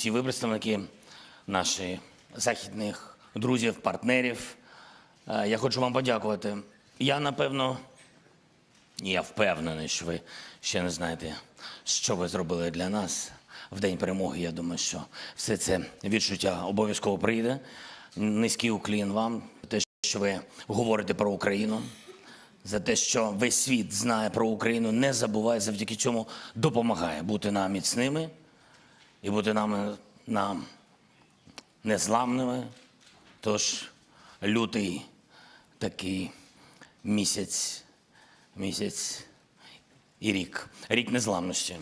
Всі ви представники наших західних друзів, партнерів. Я хочу вам подякувати. Я впевнений, що ви ще не знаєте, що ви зробили для нас в День перемоги. Я думаю, що все це відчуття обов'язково прийде. Низький уклін вам за те, що ви говорите про Україну, за те, що весь світ знає про Україну, не забуває, завдяки чому допомагає бути нам міцними і бути нам незламними. Тож лютий такий місяць і рік незламності.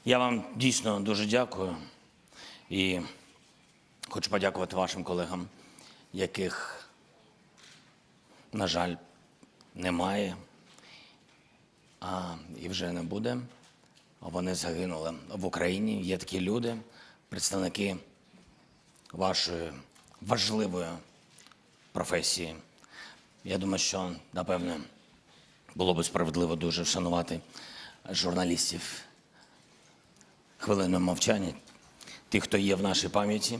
Я вам дійсно дуже дякую і хочу подякувати вашим колегам, яких, на жаль, немає і вже не буде. Вони загинули в Україні. Є такі люди, представники вашої важливої професії. Я думаю, що, напевне, було б справедливо дуже вшанувати журналістів хвилиною мовчання, тих, хто є в нашій пам'яті.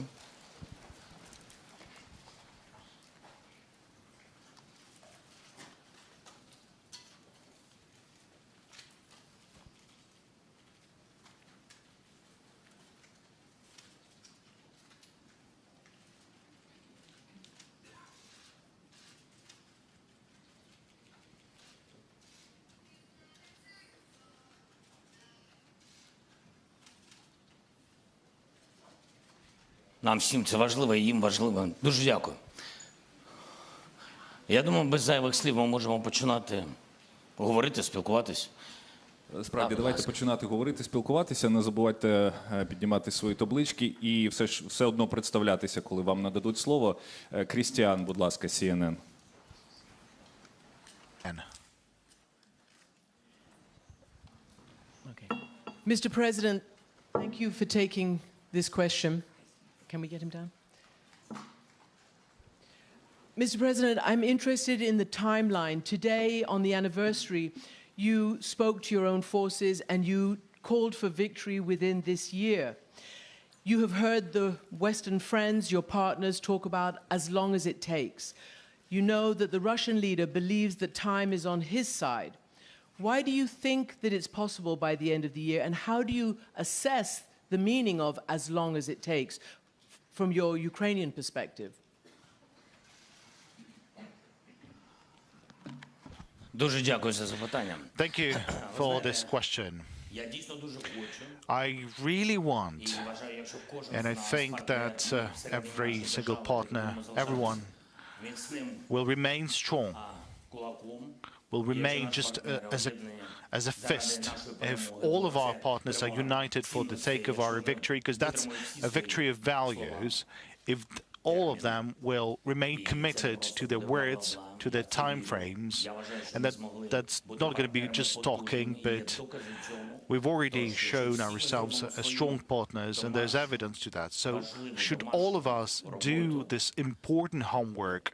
Нам всім це важливо, і їм важливо. Дуже дякую. Я думаю, без зайвих слів ми можемо починати говорити, спілкуватись. Справді, давайте починати говорити, спілкуватися. Не забувайте піднімати свої таблички і все одно представлятися, коли вам нададуть слово. Крістіан, будь ласка, CNN. Mr. President, thank you for taking this question. Can we get him down? Mr. President, I'm interested in the timeline. Today, on the anniversary, you spoke to your own forces and you called for victory within this year. You have heard the Western friends, your partners, talk about as long as it takes. You know that the Russian leader believes that time is on his side. Why do you think that it's possible by the end of the year, and how do you assess the meaning of as long as it takes from your Ukrainian perspective? Дуже дякую за запитання. Thank you for this question. Я дійсно дуже хочу. I really want, and I think that every single partner, everyone, will remain strong, will remain just as a fist. If all of our partners are united for the sake of our victory, because that's a victory of values, if all of them will remain committed to their words, to their time frames, and that's not going to be just talking, but we've already shown ourselves as strong partners, and there's evidence to that. So should all of us do this important homework,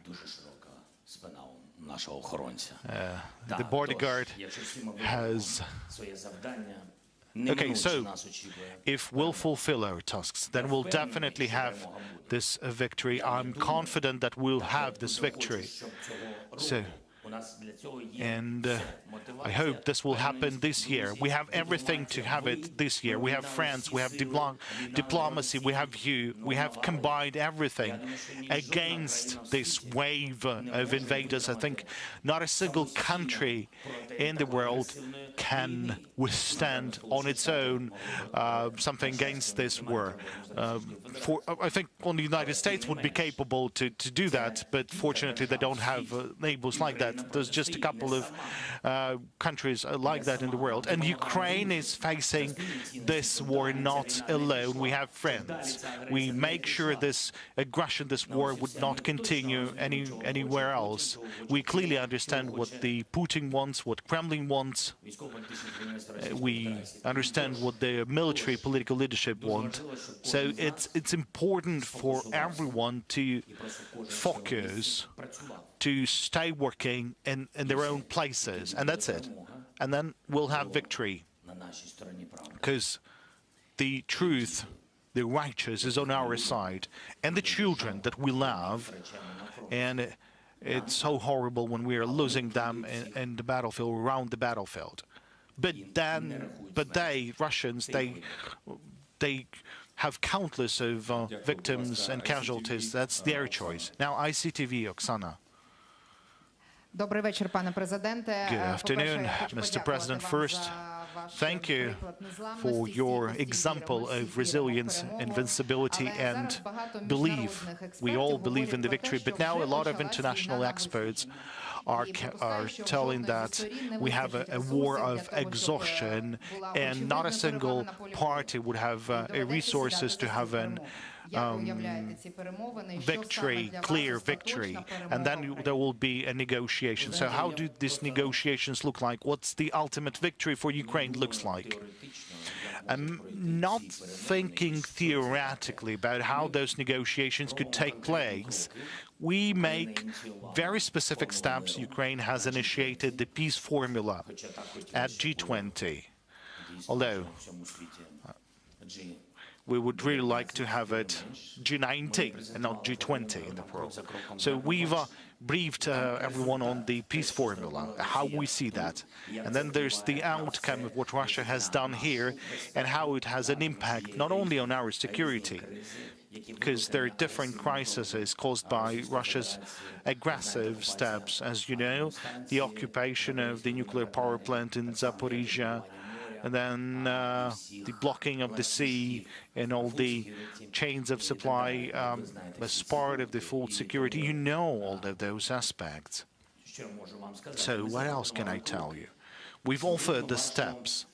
the bodyguard has... Okay, so if we'll fulfill our tasks, then we'll definitely have this victory. I'm confident that we'll have this victory. And I hope this will happen this year. We have everything to have it this year. We have friends, we have diplomacy, we have you. We have combined everything against this wave of invaders. I think not a single country in the world can withstand on its own something against this war. I think only the United States would be capable to do that, but fortunately they don't have neighbors like that. There's just a couple of countries like that in the world. And Ukraine is facing this war not alone. We have friends. We make sure this aggression, this war would not continue anywhere else. We clearly understand what the Putin wants, what Kremlin wants. We understand what the military political leadership want. So it's important for everyone to focus, to stay working in their own places, and that's it. And then we'll have victory, because the truth the righteous is on our side, and the children that we love. And it's so horrible when we are losing them in the battlefield, around the battlefield. But they, Russians, they have countless of victims and casualties. That's their choice. Now, ICTV, Oksana. Добрий вечір, пане президенте. Good afternoon, Mr. President. First, thank you for your example of resilience, invincibility, and belief. We all believe in the victory, but now a lot of international experts are telling that we have a war of exhaustion, and not a single party would have resources to have an victory, clear victory, and then there will be a negotiation. So how do these negotiations look like? What's the ultimate victory for Ukraine looks like? I'm not thinking theoretically about how those negotiations could take place. We make very specific steps. Ukraine has initiated the peace formula at G20, although we would really like to have it G19 and not G20 in the world. So we've briefed everyone on the peace formula, how we see that. And then there's the outcome of what Russia has done here and how it has an impact not only on our security, because there are different crises caused by Russia's aggressive steps. As you know, the occupation of the nuclear power plant in Zaporizhia, and then the blocking of the sea and all the chains of supply as part of the food security. You know all of those aspects. So what else can I tell you? We've offered the steps,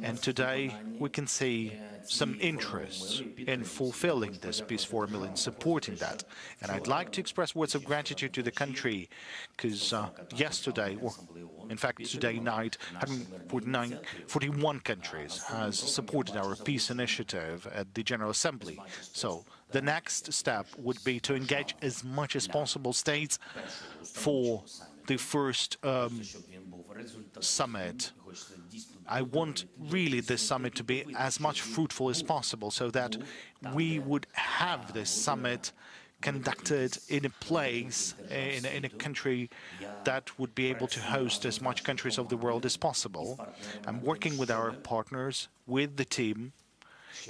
and today we can see some interest in fulfilling this peace formula and supporting that. And I'd like to express words of gratitude to the country, because yesterday, or in fact today night, 41 countries has supported our peace initiative at the General Assembly. So the next step would be to engage as much as possible states for the first summit. I want really this summit to be as much fruitful as possible, so that we would have this summit conducted in a place, in a country that would be able to host as much countries of the world as possible. I'm working with our partners, with the team,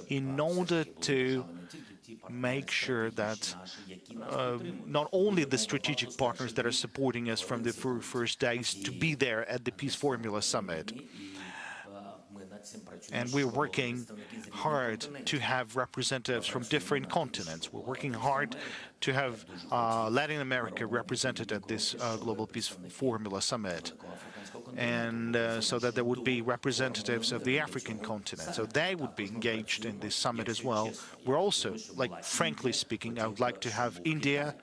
in order to make sure that not only the strategic partners that are supporting us from the first days to be there at the Peace Formula Summit. And we're working hard to have representatives from different continents. We're working hard to have Latin America represented at this Global Peace Formula Summit, and so that there would be representatives of the African continent, so they would be engaged in this summit as well. We're also, like, frankly speaking, I would like to have India,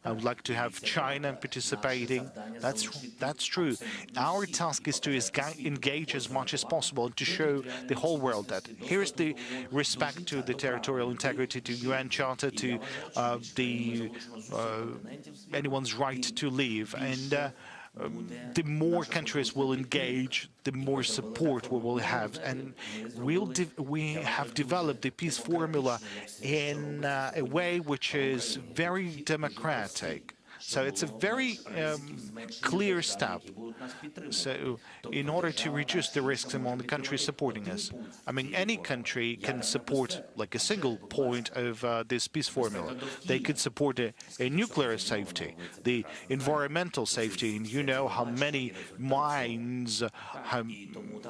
I would like to have China participating. That's true. Our task is to engage as much as possible and to show the whole world that here's the respect to the territorial integrity, to UN Charter, to anyone's right to live. And the more countries will engage, the more support we will have. And we have developed the peace formula in a way which is very democratic. So it's a very clear step. So in order to reduce the risks among the countries supporting us, I mean, any country can support like a single point of this peace formula. They could support a nuclear safety, the environmental safety, and you know how many mines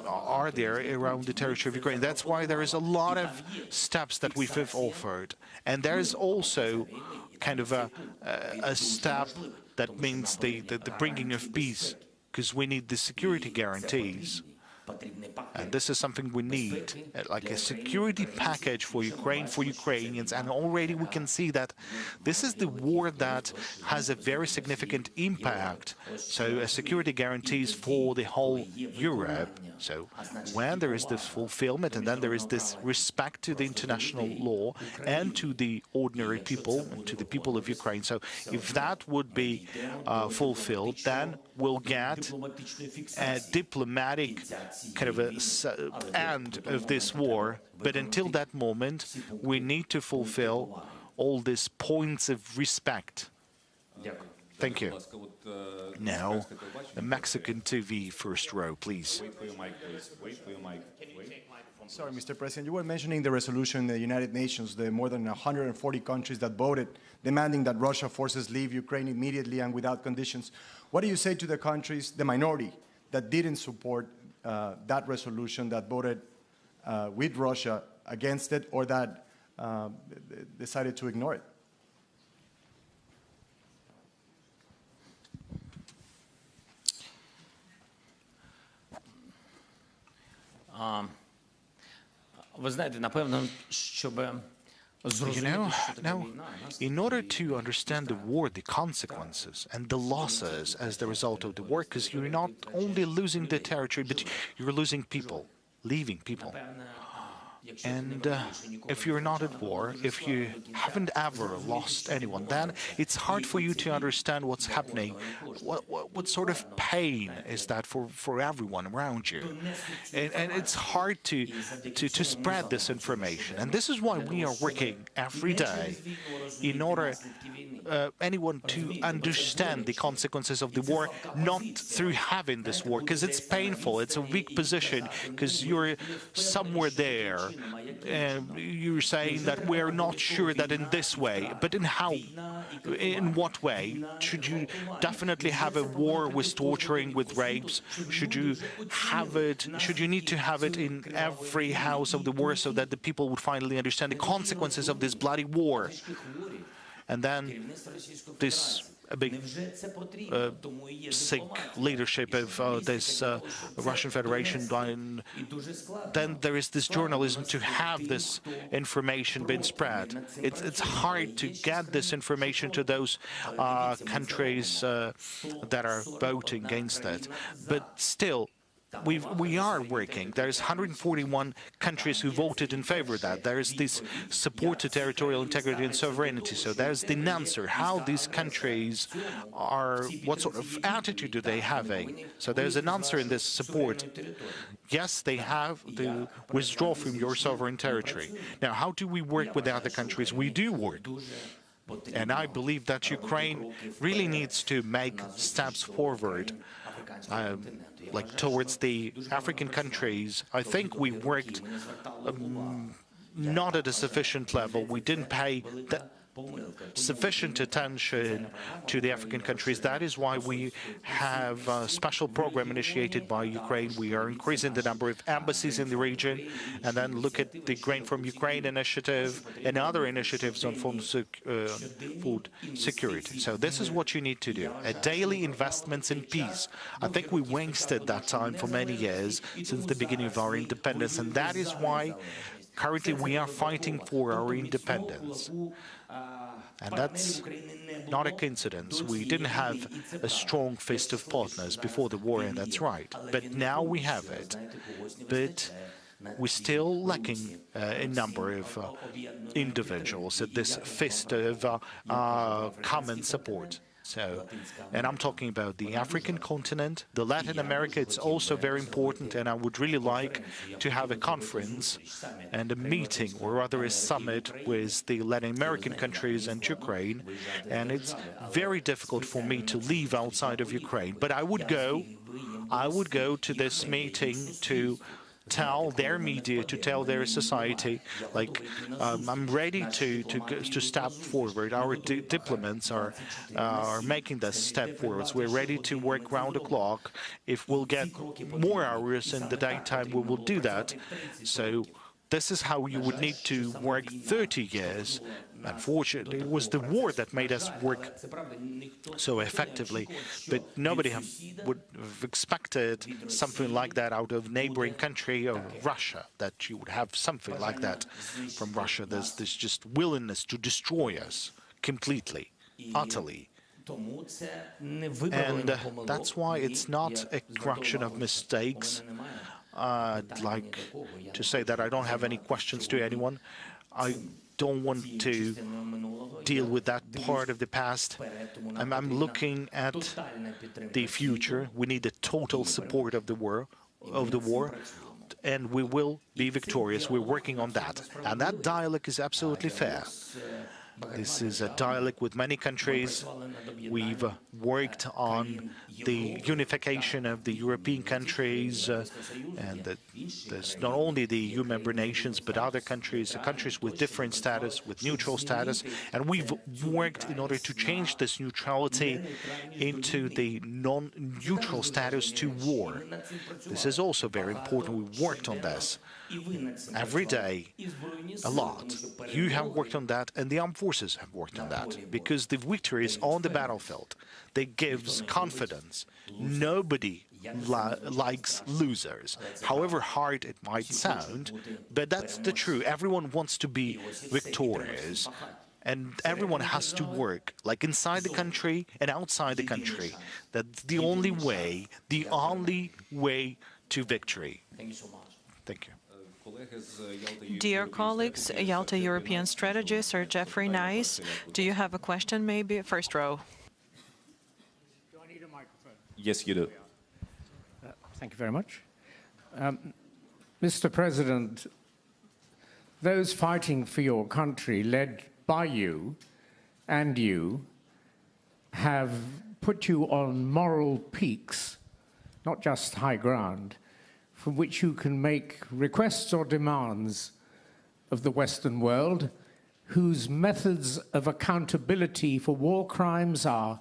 are there around the territory of Ukraine. That's why there is a lot of steps that we've offered. And there is also kind of a step that means the bringing of peace, because we need the security guarantees. And this is something we need, like a security package for Ukraine, for Ukrainians. And already we can see that this is the war that has a very significant impact. So security guarantees for the whole Europe. So when there is this fulfillment, and then there is this respect to the international law and to the ordinary people and to the people of Ukraine. So if that would be fulfilled, then we'll get a diplomatic kind of end of this war. But until that moment, we need to fulfill all these points of respect. Thank you. Now, the Mexican TV first row, please. Wait for your mic, please. Wait for your mic. Sorry, Mr. President, you were mentioning the resolution in the United Nations, the more than 140 countries that voted, demanding that Russia forces leave Ukraine immediately and without conditions. What do you say to the countries, the minority, that didn't support that resolution, that voted with Russia against it, or that decided to ignore it? Ви знаєте, напевно, щоб You зрозуміти, know, що таке now, війна, нас in order to understand the war, the consequences and the losses as the result of the war, because you're not only losing the territory, but you're losing people, leaving people. And if you're not at war, if you haven't ever lost anyone, then it's hard for you to understand what's happening. What sort of pain is that for everyone around you? And it's hard to spread this information. And this is why we are working every day in order anyone to understand the consequences of the war, not through having this war, because it's painful, it's a weak position, because you're somewhere there. You're saying that we're not sure that in this way, but in what way? Should you definitely have a war with torturing, with rapes? Should you need to have it in every house of the war so that the people would finally understand the consequences of this bloody war? And then this big sick leadership of this Russian Federation, then there is this journalism to have this information being spread. It's hard to get this information to those countries that are voting against it. But still, we are working. There's 141 countries who voted in favor of that. There's this support to territorial integrity and sovereignty. So there's the answer. How these countries are, what sort of attitude do they having? So there's an answer in this support. Yes, they have to withdraw from your sovereign territory. Now, how do we work with the other countries? We do work. And I believe that Ukraine really needs to make steps forward. Like towards the African countries, I think we worked not at a sufficient level. We didn't pay sufficient attention to the African countries. That is why we have a special program initiated by Ukraine. We are increasing the number of embassies in the region, and then look at the Grain from Ukraine initiative and other initiatives on food security. So this is what you need to do. A daily investments in peace. I think we wasted that time for many years since the beginning of our independence, and that is why currently we are fighting for our independence. And that's not a coincidence. We didn't have a strong fist of partners before the war, and that's right. But now we have it. But we're still lacking a number of individuals at this fist of common support. So, and I'm talking about the African continent, the Latin America. It's also very important, and I would really like to have a conference and a meeting, or rather a summit, with the Latin American countries and Ukraine. And it's very difficult for me to leave outside of Ukraine, but I would go to this meeting to tell their media, to tell their society, like, I'm ready to step forward. Our diplomats are making this step forwards. We're ready to work round the clock. If we'll get more hours in the daytime, we will do that. So this is how you would need to work 30 years. Unfortunately, it was the war that made us work so effectively, but nobody would have expected something like that out of neighboring country of Russia, that you would have something like that from Russia. There's this just willingness to destroy us completely, utterly. And that's why it's not a correction of mistakes. I'd like to say that I don't have any questions to anyone. I don't want to deal with that part of the past. I'm looking at the future. We need the total support of the world, war, and we will be victorious. We're working on that. And that dialogue is absolutely fair. This is a dialogue with many countries. We've worked on the unification of the European countries, and there's not only the EU member nations, but other countries, countries with different status, with neutral status. And we've worked in order to change this neutrality into the non-neutral status to war. This is also very important. We worked on this every day, a lot. You have worked on that, and the armed forces have worked on that, because the victories on the battlefield, they gives confidence. Nobody likes losers, however hard it might sound, but that's the truth. Everyone wants to be victorious, and everyone has to work, like inside the country and outside the country. That's the only way to victory. Thank you so much. Thank you. Dear colleagues, Yalta European Strategy, Sir Jeffrey Nice, do you have a question, maybe? First row. Do I need a microphone? Yes, you do. Thank you very much. Mr. President, those fighting for your country, led by you and you, have put you on moral peaks, not just high ground, from which you can make requests or demands of the Western world, whose methods of accountability for war crimes are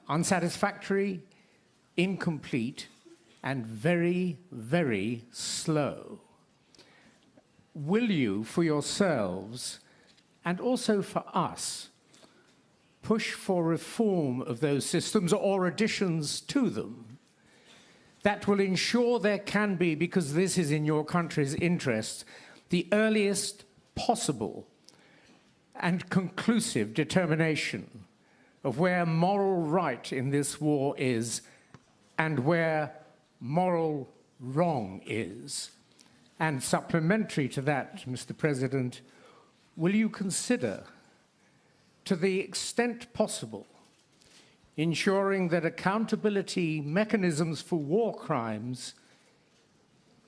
unsatisfactory, incomplete, and very, very slow. Will you, for yourselves, and also for us, push for reform of those systems or additions to them that will ensure there can be, because this is in your country's interest, the earliest possible and conclusive determination of where moral right in this war is and where moral wrong is? And supplementary to that, Mr. President, will you consider, to the extent possible, ensuring that accountability mechanisms for war crimes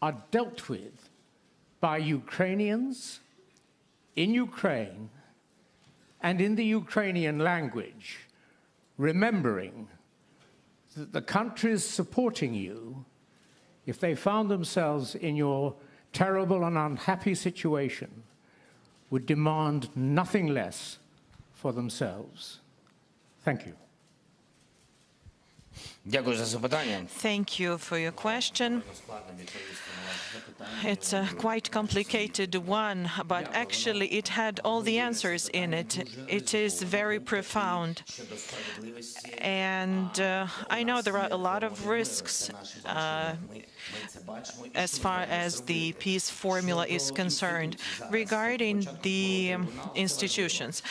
are dealt with by Ukrainians in Ukraine and in the Ukrainian language, remembering that the countries supporting you, if they found themselves in your terrible and unhappy situation, would demand nothing less for themselves? Thank you. Дякую за запитання. Thank you for your question. It's a quite complicated one, but actually it had all the answers in it. It is very profound. And I know there are a lot of risks as far as the peace formula is concerned. Regarding the institutions,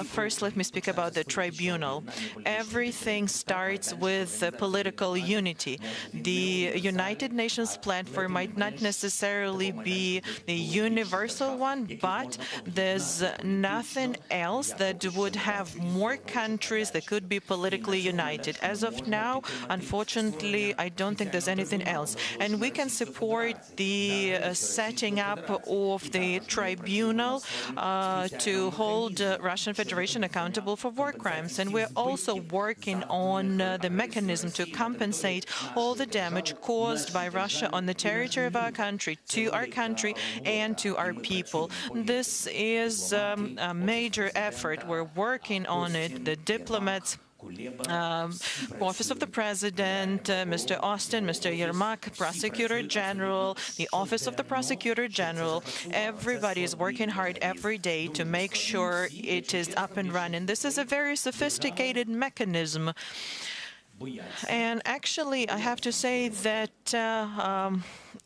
first let me speak about the tribunal. Everything starts with political unity. The United Nations platform might not necessarily be the universal one, but there's nothing else that would have more countries that could be politically united. As of now, unfortunately, I don't think there's anything else. And we can support the setting up of the tribunal to hold Russian Federation accountable for war crimes. And we're also working on the mechanism to compensate all the damage caused by Russia on the territory of our country, to our country and to our people. This is a major effort. We're working on it. The diplomats, Office of the President, Mr. Austin, Mr. Yermak, Prosecutor General, the Office of the Prosecutor General, everybody is working hard every day to make sure it is up and running. This is a very sophisticated mechanism. And actually, I have to say that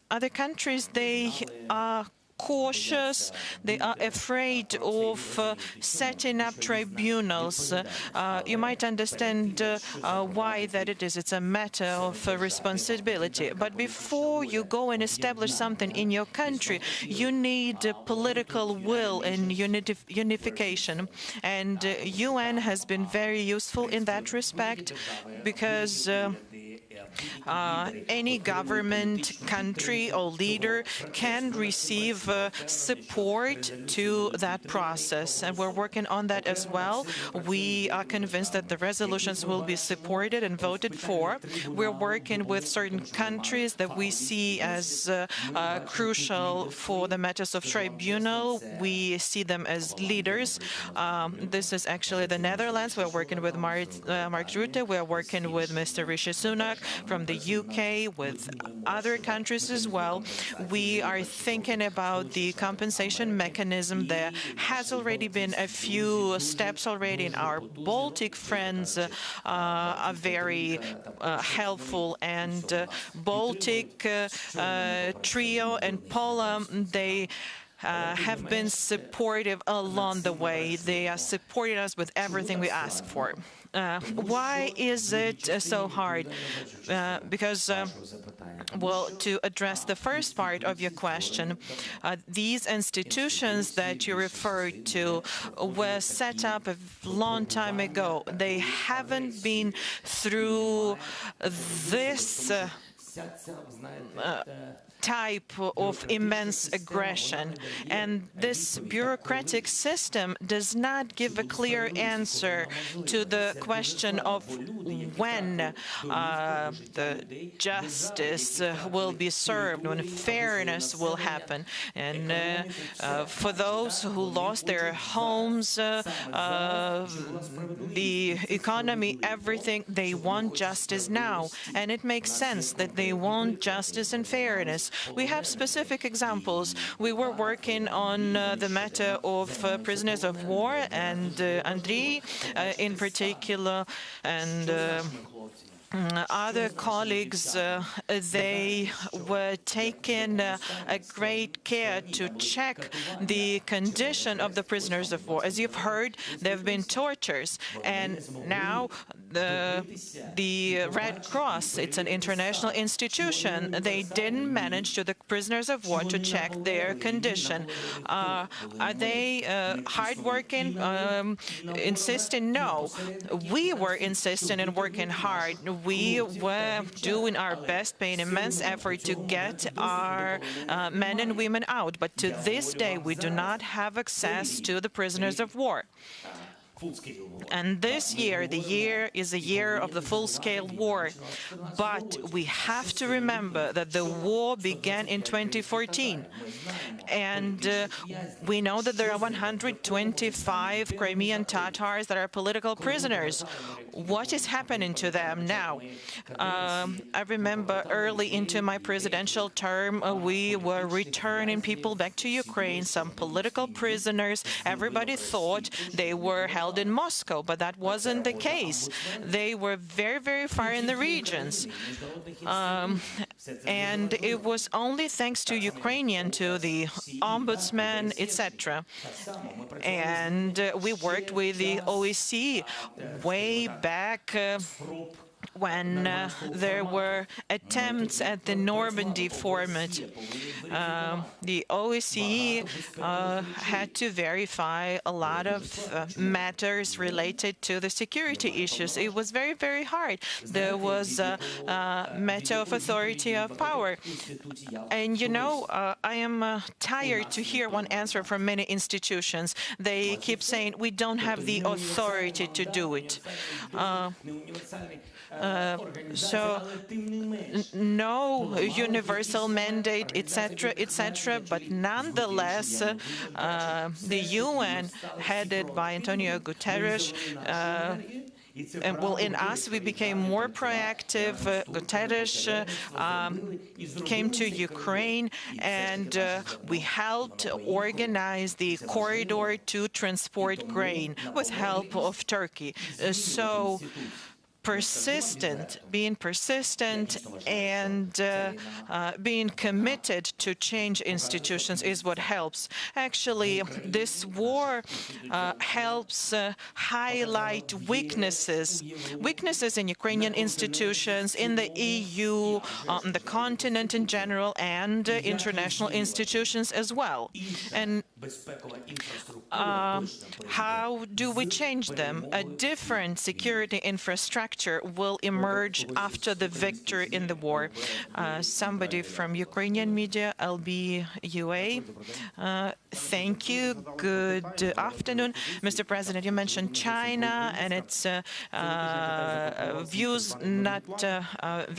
other countries, they are cautious, they are afraid of setting up tribunals. You might understand why that it is. It's a matter of responsibility. But before you go and establish something in your country, you need political will and unification. And UN has been very useful in that respect, because Any government, country or leader can receive support to that process, and we're working on that as well. We are convinced that the resolutions will be supported and voted for. We're working with certain countries that we see as crucial for the matters of tribunal. We see them as leaders. This is actually the Netherlands. We're working with Mark Rutte. We're working with Mr. Rishi Sunak from the UK, with other countries as well. We are thinking about the compensation mechanism. There has already been a few steps already, and our Baltic friends are very helpful. And Baltic Trio and Poland, they have been supportive along the way. They are supporting us with everything we ask for. Why is it so hard? Because, well, to address the first part of your question, these institutions that you referred to were set up a long time ago. They haven't been through this type of immense aggression, and this bureaucratic system does not give a clear answer to the question of when the justice will be served, when fairness will happen. And for those who lost their homes, the economy, everything, they want justice now, and it makes sense that they want justice and fairness. We have specific examples. We were working on the matter of prisoners of war, and Andriy in particular, and other colleagues, they were taking a great care to check the condition of the prisoners of war. As you've heard, there have been tortures, and now the Red Cross, it's an international institution, they didn't manage to the prisoners of war to check their condition. Are they hardworking, insisting? No. We were insisting and working hard. We were doing our best, paying immense effort to get our men and women out. But to this day, we do not have access to the prisoners of war. And this year, the year is a year of the full-scale war. But we have to remember that the war began in 2014. And we know that there are 125 Crimean Tatars that are political prisoners. What is happening to them now? I remember early into my presidential term, we were returning people back to Ukraine, some political prisoners. Everybody thought they were held in Moscow, but that wasn't the case. They were very, very far in the regions. And it was only thanks to Ukrainian, to the ombudsman, etc. And we worked with the OSCE way back when there were attempts at the Normandy format. The OSCE had to verify a lot of matters related to the security issues. It was very, very hard. There was a matter of authority of power. And, you know, I am tired to hear one answer from many institutions. They keep saying, we don't have the authority to do it. So no universal mandate, etc., etc. But nonetheless, the UN, headed by Antonio Guterres, and well, in us, we became more proactive. Guterres came to Ukraine, and we helped organize the corridor to transport grain with help of Turkey. So being persistent and being committed to change institutions is what helps. Actually, this war helps highlight weaknesses in Ukrainian institutions, in the EU, on the continent in general, and international institutions as well. And how do we change them? A different security infrastructure structure will emerge after the victory in the war. Somebody from Ukrainian media, LBUA. Thank you. Good afternoon. Mr. President, you mentioned China and its views not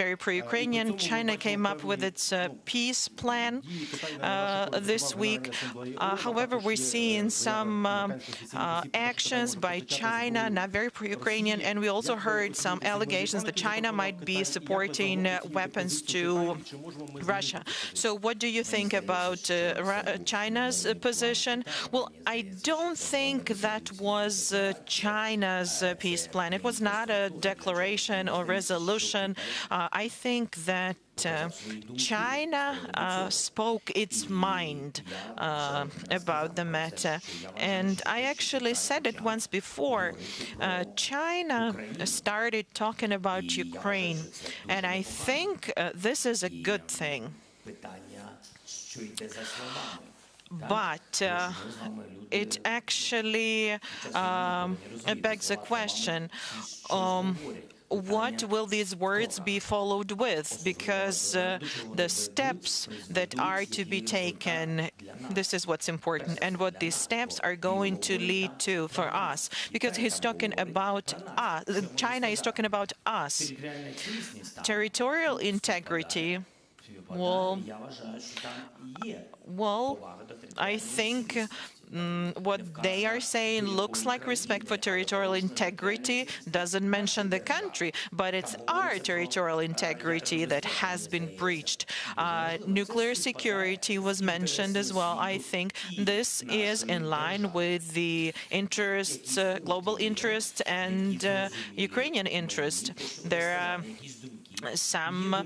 very pro-Ukrainian. China came up with its peace plan this week. However, we're seeing some actions by China, not very pro-Ukrainian, and we also heard some allegations that China might be supporting weapons to Russia. So what do you think about China's position? Well, I don't think that was China's peace plan. It was not a declaration or resolution. I think that China spoke its mind about the matter. And I actually said it once before. China started talking about Ukraine, and I think this is a good thing. But it actually begs a question. What will these words be followed with? Because the steps that are to be taken, this is what's important, and what these steps are going to lead to for us. Because he's talking about us, China is talking about us. Territorial integrity, well, I think what they are saying looks like respect for territorial integrity, doesn't mention the country, but it's our territorial integrity that has been breached. Nuclear security was mentioned as well. I think this is in line with the interests, global interests and Ukrainian interests. There are some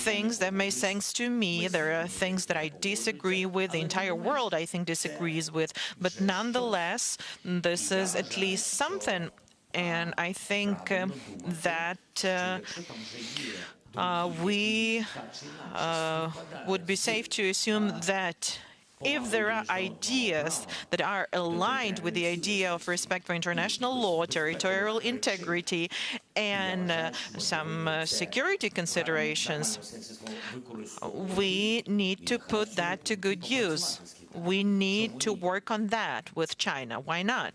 things that make sense to me. There are things that I disagree with, the entire world I think disagrees with, but nonetheless, this is at least something. And I think that we would be safe to assume that if there are ideas that are aligned with the idea of respect for international law, territorial integrity, and some security considerations, we need to put that to good use. We need to work on that with China. Why not?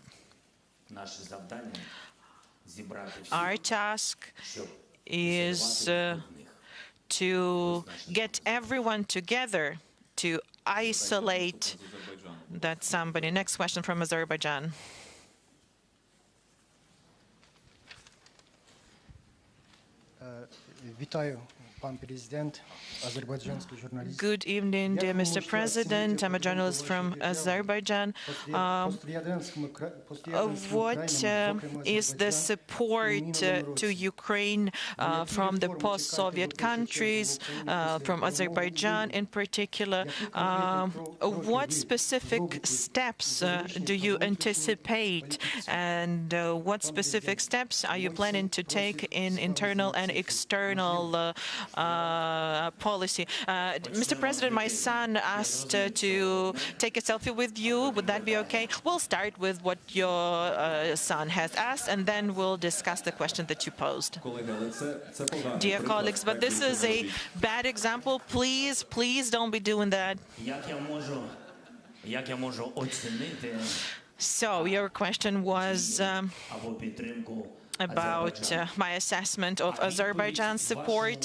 Our task is to get everyone together to isolate that somebody. Next question from Azerbaijan. Вітаю, пан президент, азербайджанський журналіст. Good evening, dear Mr. President. I'm a journalist from Azerbaijan. What is the support to Ukraine from the post-Soviet countries, from Azerbaijan in particular? What specific steps do you anticipate, and what specific steps are you planning to take in internal and external policy? Mr. President, my son asked to take a selfie with you. Would that be okay? We'll start with what your son has asked, and then we'll discuss the question that you posed. Dear colleagues, but this is a bad example. Please don't be doing that. So your question was about my assessment of Azerbaijan's support.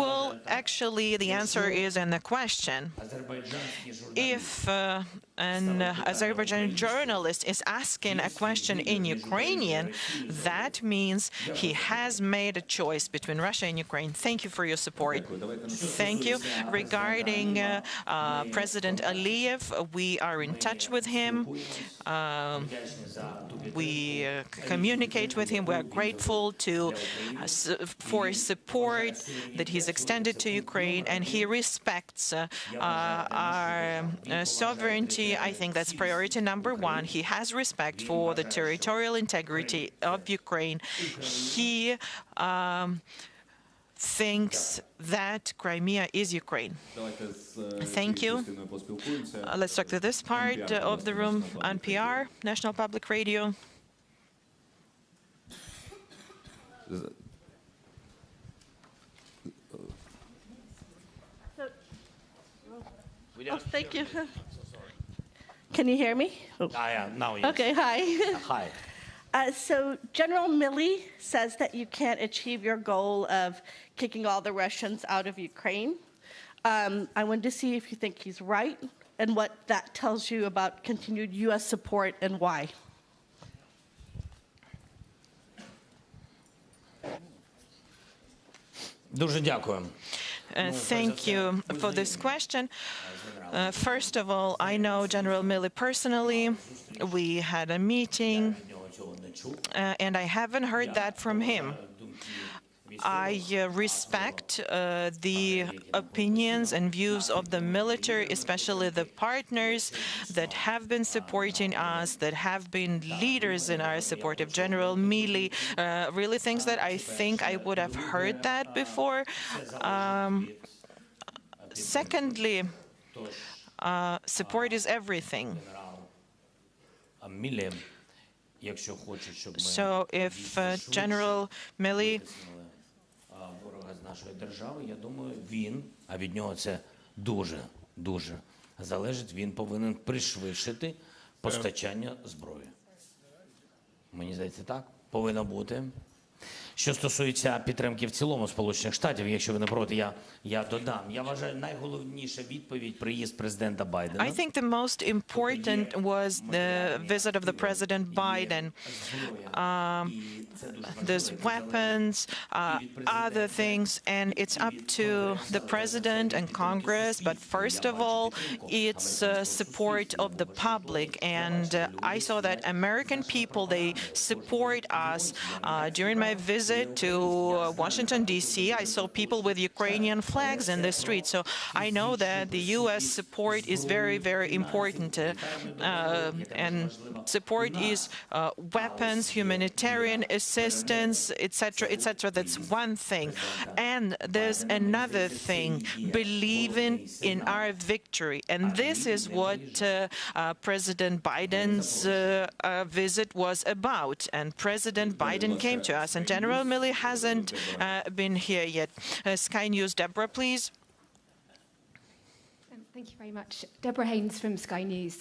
Well, actually, the answer is in the question. If an Azerbaijani journalist is asking a question in Ukrainian, that means he has made a choice between Russia and Ukraine. Thank you for your support. Thank you. Regarding President Aliyev, we are in touch with him. We communicate with him. We are grateful for his support that he's extended to Ukraine, and he respects our sovereignty. I think that's priority number one. He has respect for the territorial integrity of Ukraine. He thinks that Crimea is Ukraine. Thank you. Let's talk to this part of the room. NPR, National Public Radio. Oh, thank you. Can you hear me? Oh. Now, yes. Okay, hi. Hi. So General Milley says that you can't achieve your goal of kicking all the Russians out of Ukraine. I wanted to see if you think he's right and what that tells you about continued U.S. support and why. Дуже дякую. Thank you for this question. First of all, I know General Milley personally. We had a meeting, and I haven't heard that from him. I respect the opinions and views of the military, especially the partners that have been supporting us, that have been leaders in our support of General Milley. Really things that I think I would have heard that before. Secondly, support is everything. So if General Milley ворога з нашої держави, я думаю, він, а від нього це дуже залежить, він повинен пришвидшити постачання зброї. Мені здається, так повинно бути. Що стосується підтримки в цілому Сполучених Штатів, якщо ви не проти, я додам. Я вважаю, найголовніша відповідь – приїзд президента Байдена. I think the most important was the visit of the President Biden. There's weapons, other things, and it's up to the President and Congress. But first of all, it's support of the public. And I saw that American people, they support us. During my visit to Washington, D.C., I saw people with Ukrainian flags in the street. So I know that the U.S. support is very, very important. And support is weapons, humanitarian assistance, etc., etc. That's one thing. And there's another thing, believing in our victory. And this is what President Biden's visit was about. And President Biden came to us. And General Milley hasn't been here yet. Sky News, Deborah, please. Thank you very much. Deborah Haynes from Sky News.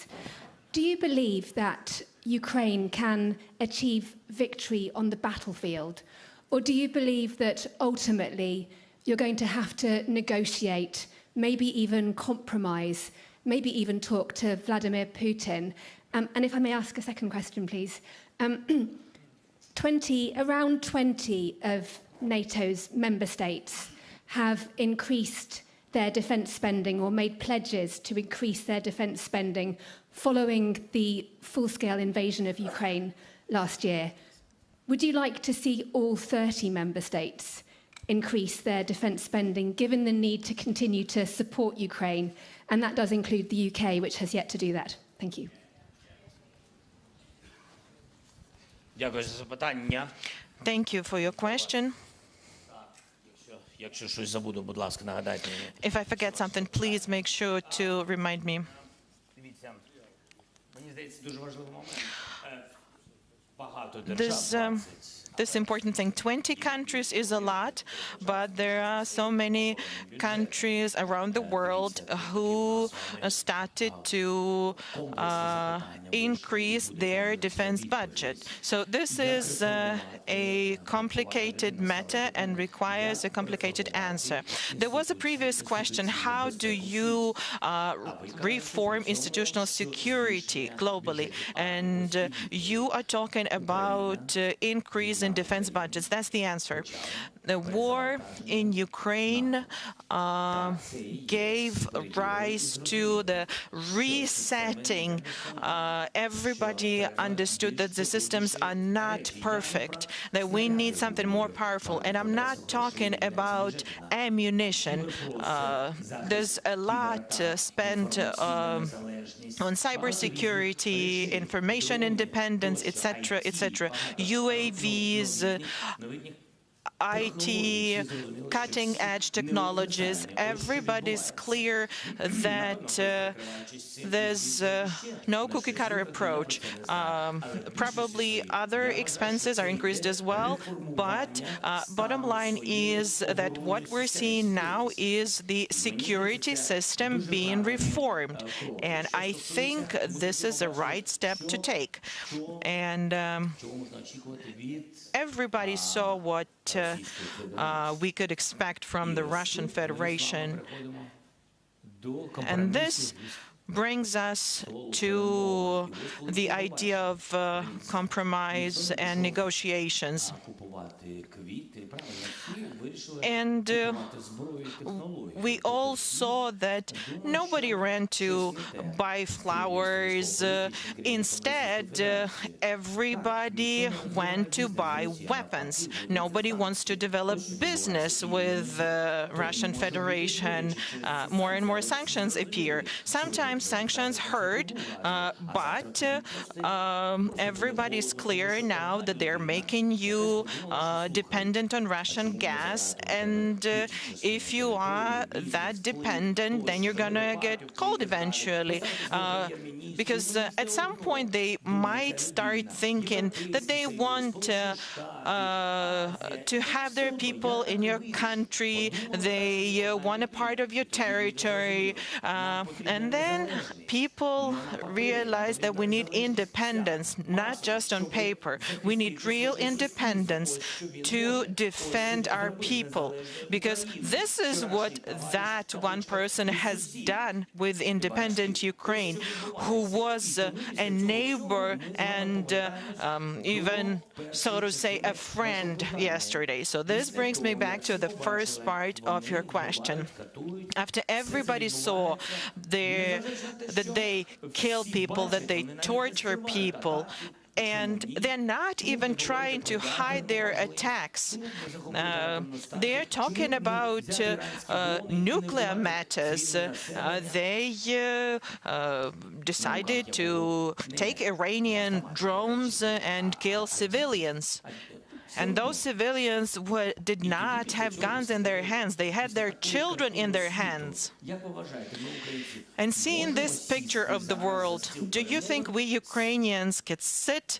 Do you believe that Ukraine can achieve victory on the battlefield? Or do you believe that ultimately you're going to have to negotiate, maybe even compromise, maybe even talk to Vladimir Putin? And if I may ask a second question, please. Around 20 of NATO's member states have increased their defence spending or made pledges to increase their defence spending following the full-scale invasion of Ukraine last year. Would you like to see all 30 member states increase their defence spending, given the need to continue to support Ukraine? And that does include the UK, which has yet to do that. Thank you. Дякую за запитання. Thank you for your question. Якщо щось забуду, будь ласка, нагадайте мені. If I forget something, please make sure to remind me. Дивіться, мені здається, дуже важливий момент. Багато держав. This important thing. 20 countries is a lot, but there are so many countries around the world who started to increase their defense budget. So this is a complicated matter and requires a complicated answer. There was a previous question, how do you reform institutional security globally? And you are talking about increase in defense budgets. That's the answer. The war in Ukraine gave rise to the resetting. Everybody understood that the systems are not perfect, that we need something more powerful. And I'm not talking about ammunition. There's a lot spent on cybersecurity, information independence, etc., etc. UAVs. IT, cutting-edge technologies. Everybody's clear that there's no cookie-cutter approach. Probably other expenses are increased as well, but bottom line is that what we're seeing now is the security system being reformed, and I think this is a right step to take. And everybody saw what we could expect from the Russian Federation. And this brings us to the idea of compromise and negotiations. And we all saw that nobody ran to buy flowers. Instead, everybody went to buy weapons. Nobody wants to develop business with the Russian Federation. More and more sanctions appear. Sometimes sanctions hurt, but everybody's clear now that they're making you dependent on Russian gas, and if you are that dependent, then you're gonna get cold eventually, because at some point they might start thinking that they want to have their people in your country, they want a part of your territory, and then people realize that we need independence, not just on paper. We need real independence to defend our people, because this is what that one person has done with independent Ukraine, who was a neighbor and even, so to say, a friend yesterday. So this brings me back to the first part of your question. After everybody saw that they kill people, that they torture people, and they're not even trying to hide their attacks. They're talking about nuclear matters. They decided to take Iranian drones and kill civilians. And those civilians did not have guns in their hands. They had their children in their hands. And seeing this picture of the world, do you think we Ukrainians could sit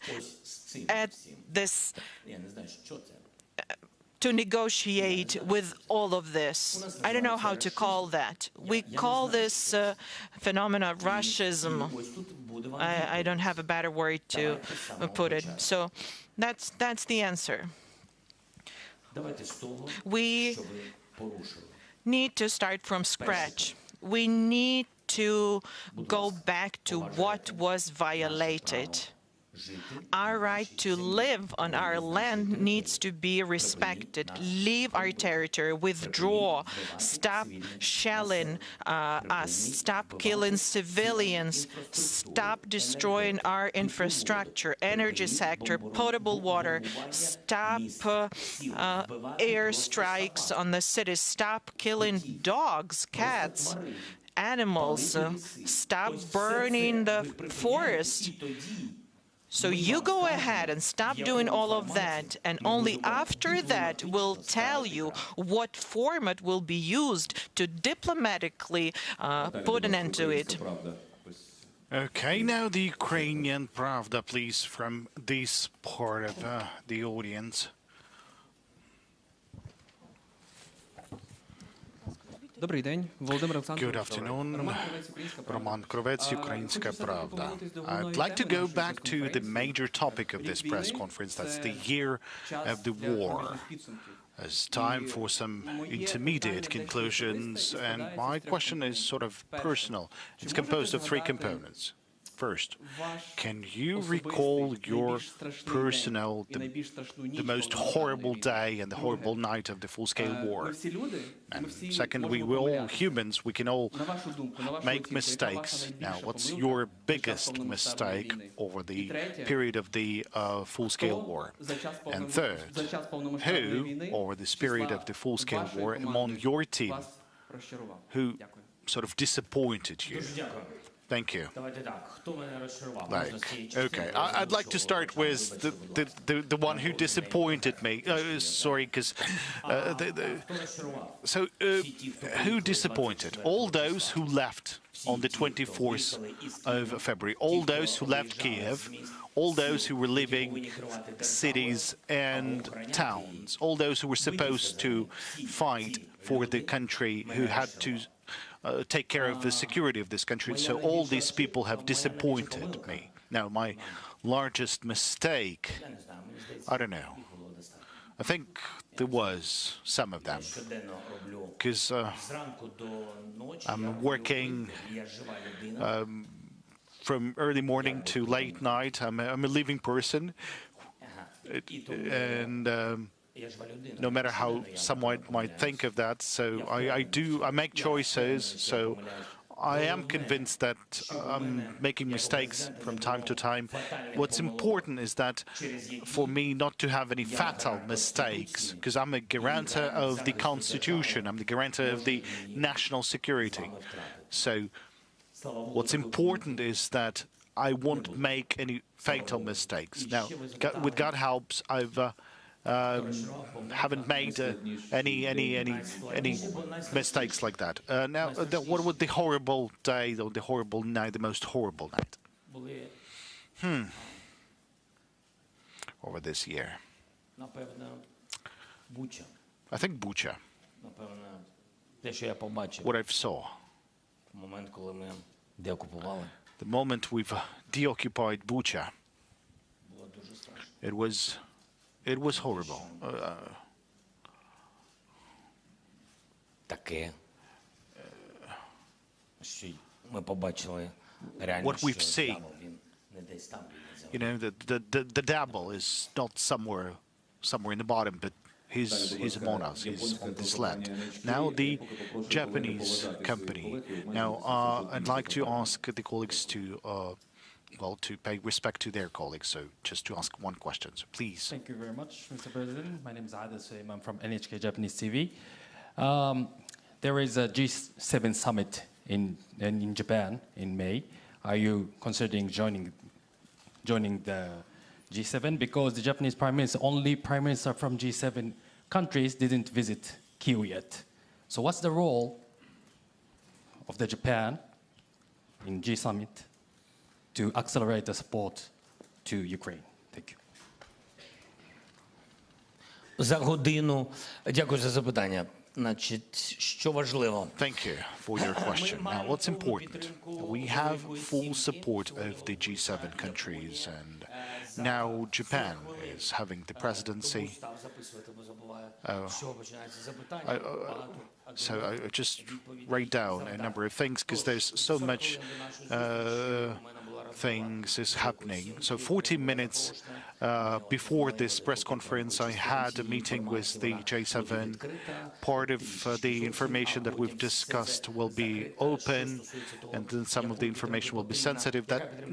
at this to negotiate with all of this? I don't know how to call that. We call this phenomena Russism. I don't have a better word to put it. So that's the answer. We need to start from scratch. We need to go back to what was violated. Our right to live on our land needs to be respected. Leave our territory, withdraw, stop shelling us, stop killing civilians, stop destroying our infrastructure, energy sector, potable water, stop air strikes on the cities, stop killing dogs, cats, animals, stop burning the forest. So you go ahead and stop doing all of that, and only after that we'll tell you what format will be used to diplomatically put an end to it. Okay, now the Ukrainian Pravda, please, from this part of the audience. Good afternoon, Roman Krovets, Ukrainska Pravda. I'd like to go back to the major topic of this press conference, that's the year of the war. It's time for some intermediate conclusions, and my question is sort of personal. It's composed of three components. First, can you recall your personal, the most horrible day and the horrible night of the full-scale war? And second, we're all humans, we can all make mistakes. Now, what's your biggest mistake over the period of the full-scale war? And third, who, over this period of the full-scale war, among your team, who sort of disappointed you? Thank you. Okay, I'd like to start with the one who disappointed me. Sorry, because who disappointed? All those who left on the 24th of February, all those who left Kiev, all those who were leaving cities and towns, all those who were supposed to fight for the country, who had to take care of the security of this country. So all these people have disappointed me. Now, my largest mistake, I don't know. I think there was some of them, because I'm working from early morning to late night. I'm a living person, and no matter how someone might think of that, so I make choices. So I am convinced that I'm making mistakes from time to time. What's important is that for me not to have any fatal mistakes, because I'm a guarantor of the Constitution, I'm the guarantor of the national security. So what's important is that I won't make any fatal mistakes. Now, with God helps, I've haven't made any mistakes like that. Now, what was the horrible day, or the horrible night, the most horrible night? Over this year, I think Bucha. What I saw. The moment we've deoccupied Bucha, it was horrible. What we've seen, you know, the devil is not somewhere in the bottom, but he's among us. He's on this land. Now the Japanese company. Now I'd like to ask the colleagues to to pay respect to their colleagues. So just to ask one question, so please. Thank you very much, Mr. President. My name is Ada Suim. I'm from NHK Japanese TV. There is a G7 summit in Japan in May. Are you considering joining the G7? Because the Japanese only prime minister from G7 countries didn't visit Kyiv yet. So what's the role of the Japan in G summit to accelerate the support to Ukraine? Thank you. За годину. Дякую за запитання. Значить, що важливо? Thank you for your question. Now, what's important? We have full support of the G7 countries, and now Japan is having the presidency. So I just write down a number of things because there's so much things is happening. So 40 minutes before this press conference, I had a meeting with the J7. Part of the information that we've discussed will be open, and then some of the information will be sensitive.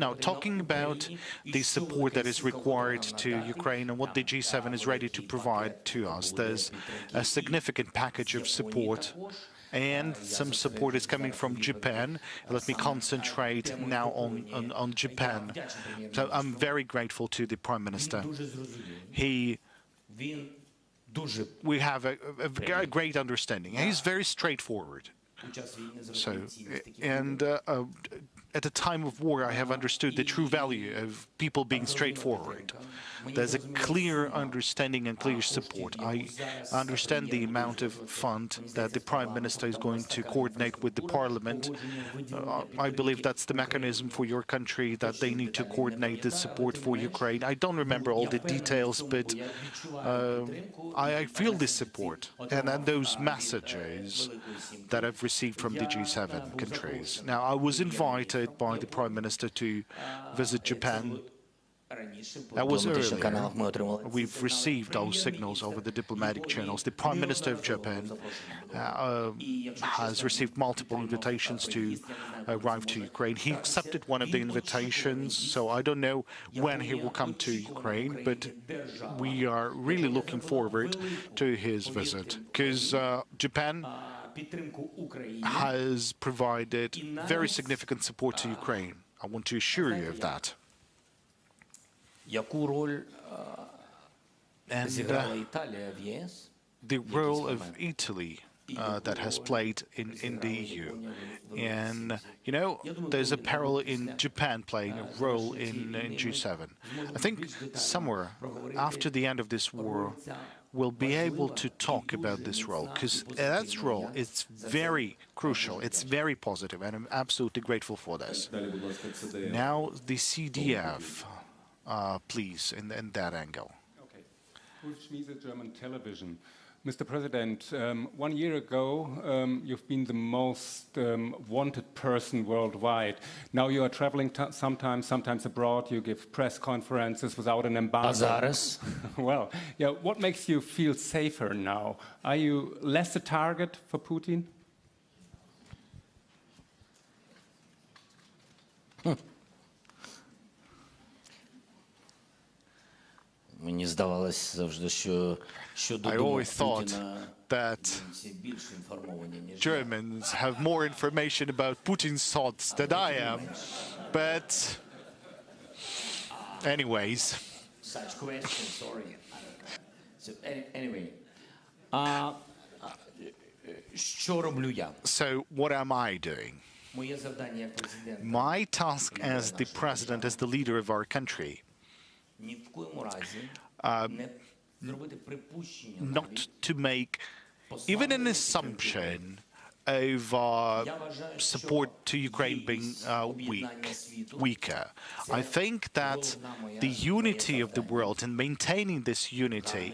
Now, talking about the support that is required to Ukraine and what the G7 is ready to provide to us, there's a significant package of support, and some support is coming from Japan. Let me concentrate now on Japan. So I'm very grateful to the Prime Minister. We have a great understanding. He's very straightforward. So, and at a time of war, I have understood the true value of people being straightforward. There's a clear understanding and clear support. I understand the amount of fund that the Prime Minister is going to coordinate with the Parliament. I believe that's the mechanism for your country, that they need to coordinate the support for Ukraine. I don't remember all the details, but I feel this support and those messages that I've received from the G7 countries. Now, I was invited by the Prime Minister to visit Japan. That was earlier. We've received those signals over the diplomatic channels. The Prime Minister of Japan has received multiple invitations to arrive to Ukraine. He accepted one of the invitations, so I don't know when he will come to Ukraine, but we are really looking forward to his visit, because Japan has provided very significant support to Ukraine. I want to assure you of that. Яку роль And зіграла Італія в ЄС? the role of Italy that has played in the EU. And, you know, there's a parallel in Japan playing a role in G7. I think somewhere after the end of this war, we'll be able to talk about this role, because that role is very crucial. It's very positive, and I'm absolutely grateful for this. Now, the CDF, please, in that angle. Okay. Ulf Schmiese, German television. Mr. President, 1 year ago, you've been the most wanted person worldwide. Now you are traveling sometimes abroad. You give press conferences without an embargo. Well, yeah. What makes you feel safer now? Are you less a target for Putin? Мені здавалось завжди, що I always thought that Germans have more information about Putin's thoughts than I am. But anyways. Such question, sorry. So anyway. Що роблю я? So what am I doing? Моє завдання як президента. My task as the president, as the leader of our country, Ні в коєму разі не зробити припущення, not to make even an assumption of support to Ukraine being weaker. I think that the unity of the world and maintaining this unity,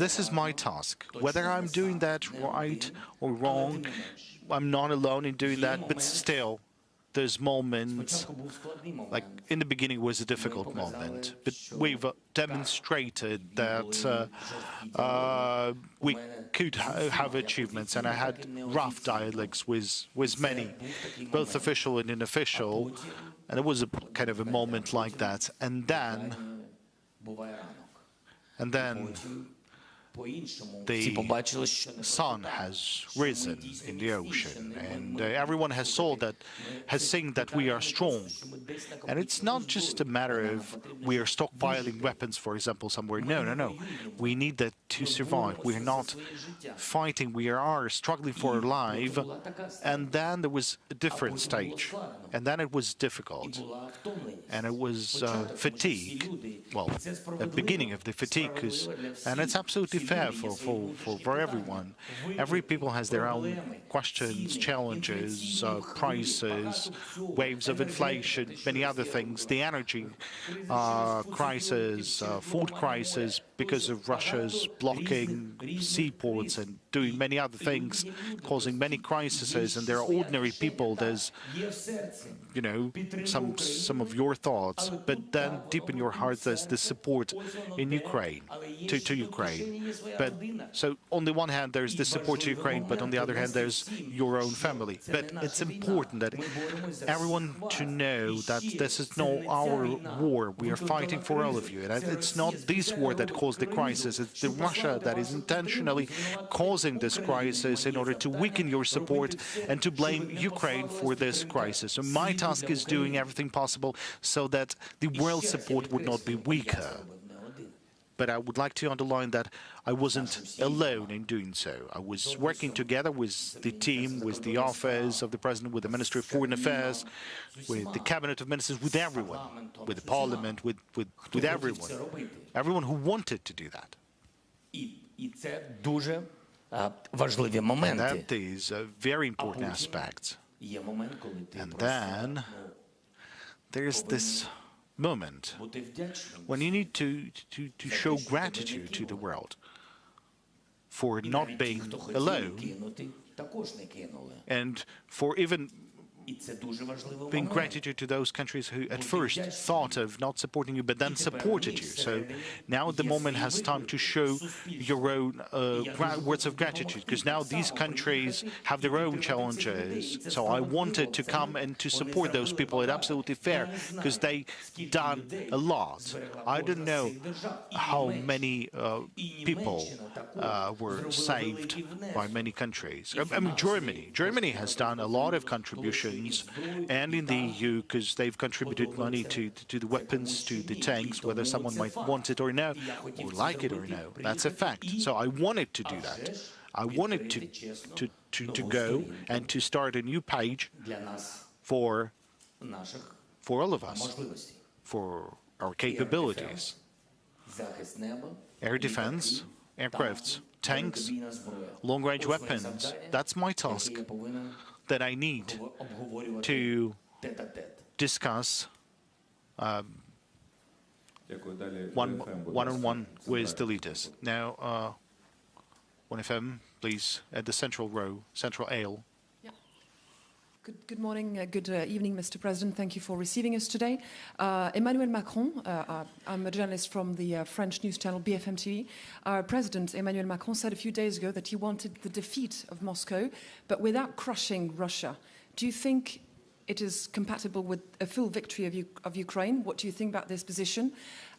this is my task. Whether I'm doing that right or wrong, I'm not alone in doing that, but still, there's moments, like in the beginning was a difficult moment, but we've demonstrated that we could have achievements, and I had rough dialogues with many, both official and unofficial, and it was a kind of a moment like that. And then the sun has risen in the ocean, and everyone has seen that we are strong. And it's not just a matter of we are stockpiling weapons, for example, somewhere. No. We need that to survive. We are not fighting. We are struggling for our life. And then there was a different stage, and then it was difficult, and it was fatigue. Well, the beginning of the fatigue, and it's absolutely fair for everyone. Every people has their own questions, challenges, prices, waves of inflation, many other things, the energy crisis, food crisis because of Russia's blocking seaports and doing many other things, causing many crises. And there are ordinary people. There's, you know, some of your thoughts, but then deep in your heart there's the support in Ukraine, to Ukraine. But so on the one hand there's the support to Ukraine, but on the other hand there's your own family. But it's important that everyone to know that this is not our war. We are fighting for all of you, and it's not this war that caused the crisis. It's the Russia that is intentionally causing this crisis in order to weaken your support and to blame Ukraine for this crisis. So my task is doing everything possible so that the world support would not be weaker. But I would like to underline that I wasn't alone in doing so. I was working together with the team, with the office of the President, with the Ministry of Foreign Affairs, with the Cabinet of Ministers, with everyone, with the Parliament, with everyone. Everyone who wanted to do that. І це дуже важливі моменти. And that is a very important aspect. And then there's this moment when you need to show gratitude to the world for not being alone, and for even being gratitude to those countries who at first thought of not supporting you, but then supported you. So now the moment has time to show your own words of gratitude, because now these countries have their own challenges. So I wanted to come and to support those people. It's absolutely fair, because they done a lot. I don't know how many people were saved by many countries. I mean, Germany has done a lot of contributions, and in the EU, because they've contributed money to the weapons, to the tanks, whether someone might want it or no, or like it or no. That's a fact. So I wanted to do that. I wanted to go and to start a new page for all of us, for our capabilities. Air defense, aircrafts, tanks, long-range weapons. That's my task that I need to discuss one-on-one with the leaders. Now, 1FM, please, at the central row, central aisle. Good morning, good evening, Mr. President. Thank you for receiving us today. Emmanuel Macron, I'm a journalist from the French news channel BFM TV. Our President, Emmanuel Macron, said a few days ago that he wanted the defeat of Moscow, but without crushing Russia. Do you think it is compatible with a full victory of Ukraine? What do you think about this position?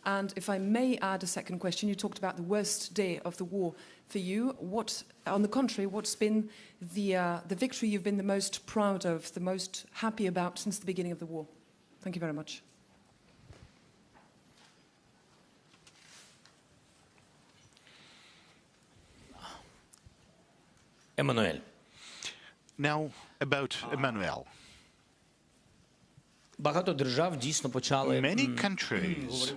And if I may add a second question, you talked about the worst day of the war for you. What, on the contrary, what's been the victory you've been the most proud of, the most happy about since the beginning of the war? Thank you very much. Emmanuel. Now, about Emmanuel. Many countries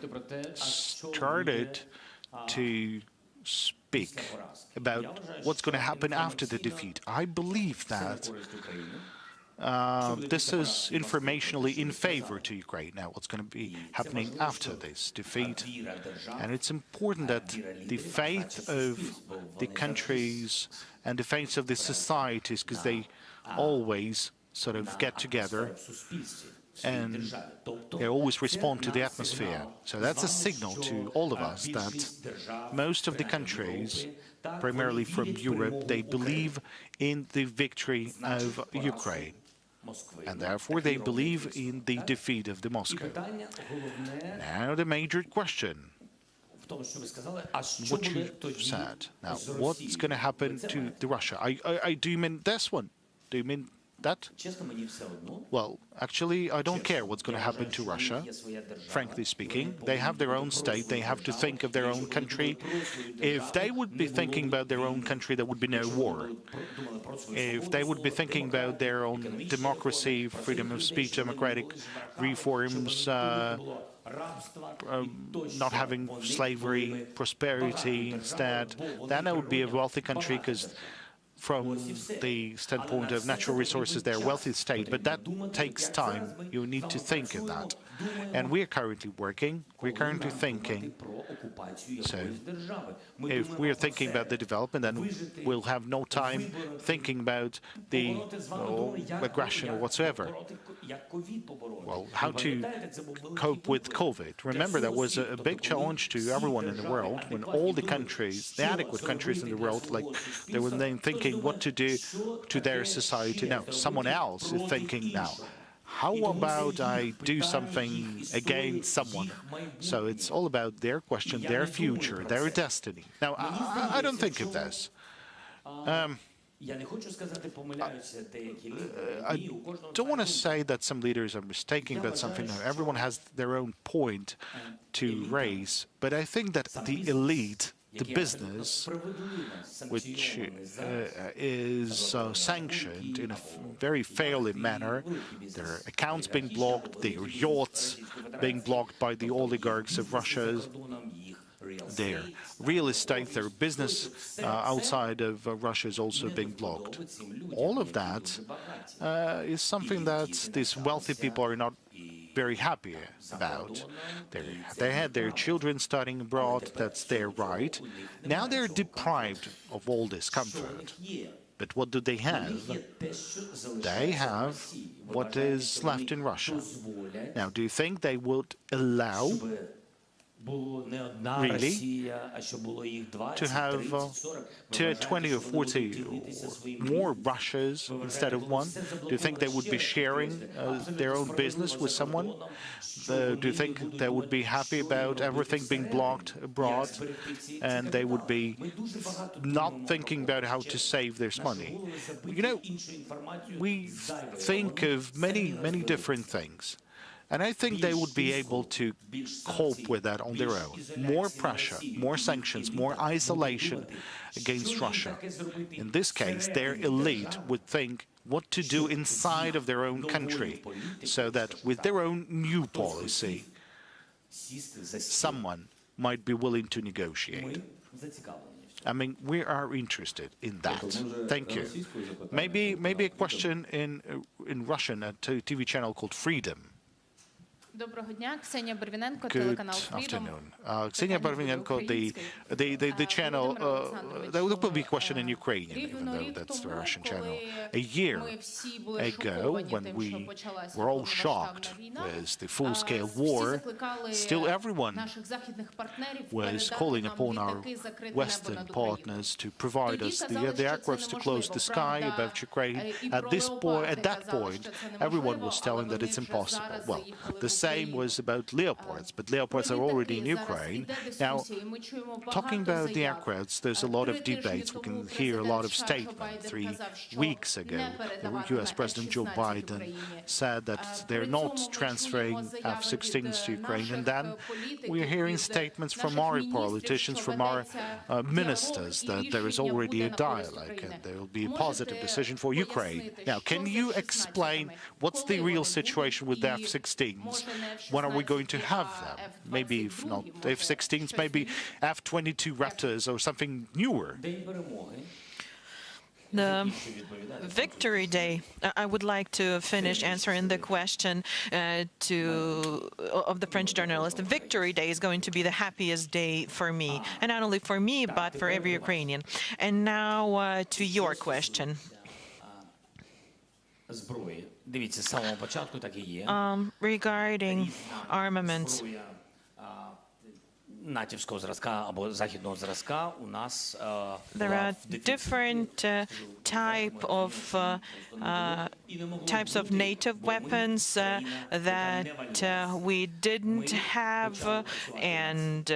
started to speak about what's going to happen after the defeat. I believe that this is informationally in favor to Ukraine. Now, what's going to be happening after this defeat? And it's important that the faith of the countries and the faith of the societies, because they always sort of get together and they always respond to the atmosphere. So that's a signal to all of us that most of the countries, primarily from Europe, they believe in the victory of Ukraine. And therefore they believe in the defeat of the Moscow. Now the major question, what you said. Now, what's going to happen to the Russia? Do you mean this one? Do you mean that? Well, actually, I don't care what's going to happen to Russia, frankly speaking. They have their own state. They have to think of their own country. If they would be thinking about their own country, there would be no war. If they would be thinking about their own democracy, freedom of speech, democratic reforms, not having slavery, prosperity instead, then it would be a wealthy country, because from the standpoint of natural resources, they're a wealthy state, but that takes time. You need to think of that. And we are currently working, we're currently thinking. So if we're thinking about the development, then we'll have no time thinking about the aggression or whatsoever. Well, how to cope with COVID. Remember, that was a big challenge to everyone in the world, when all the countries, the adequate countries in the world, like they were then thinking what to do to their society. Now, someone else is thinking now, how about I do something against someone? So it's all about their question, their future, their destiny. Now, I don't think of this. I don't want to say that some leaders are mistaken about something. No, everyone has their own point to raise. But I think that the elite, the business, which is sanctioned in a very fairly manner, their accounts being blocked, their yachts being blocked by the oligarchs of Russia, their real estate, their business outside of Russia is also being blocked. All of that is something that these wealthy people are not very happy about. They had their children studying abroad, that's their right. Now they're deprived of all this comfort. But what do they have? They have what is left in Russia. Now, do you think they would allow really to have 20 or 40 or more Russias instead of one? Do you think they would be sharing their own business with someone? Do you think they would be happy about everything being blocked abroad, and they would be not thinking about how to save their money? You know, we think of many, many different things. And I think they would be able to cope with that on their own. More pressure, more sanctions, more isolation against Russia. In this case, their elite would think what to do inside of their own country, so that with their own new policy, someone might be willing to negotiate. I mean, we are interested in that. Thank you. Maybe a question in Russian at a TV channel called Freedom. Доброго дня, Ксенія Барвіненко, Good телеканал Freedom. afternoon. Ksenia Barvinenko, the channel, there will be a question in Ukrainian, even though that's the Russian channel. A year ago, when we were all shocked with the full-scale war, still everyone was calling upon our Western partners to provide us the aircrafts to close the sky above Ukraine. At that point, everyone was telling that it's impossible. Well, the same was about Leopards, but Leopards are already in Ukraine. Now, talking about the aircrafts, there's a lot of debates. We can hear a lot of statements. 3 weeks ago, the US President Joe Biden said that they're not transferring F-16s to Ukraine. And then we're hearing statements from our politicians, from our ministers, that there is already a dialogue and there will be a positive decision for Ukraine. Now, can you explain what's the real situation with the F-16s? When are we going to have them? Maybe if not F-16s, maybe F-22 Raptors or something newer. The Victory Day, I would like to finish answering the question of the French journalist. The Victory Day is going to be the happiest day for me, and not only for me, but for every Ukrainian. And now to your question. Regarding armaments, there are different types of NATO weapons that we didn't have, and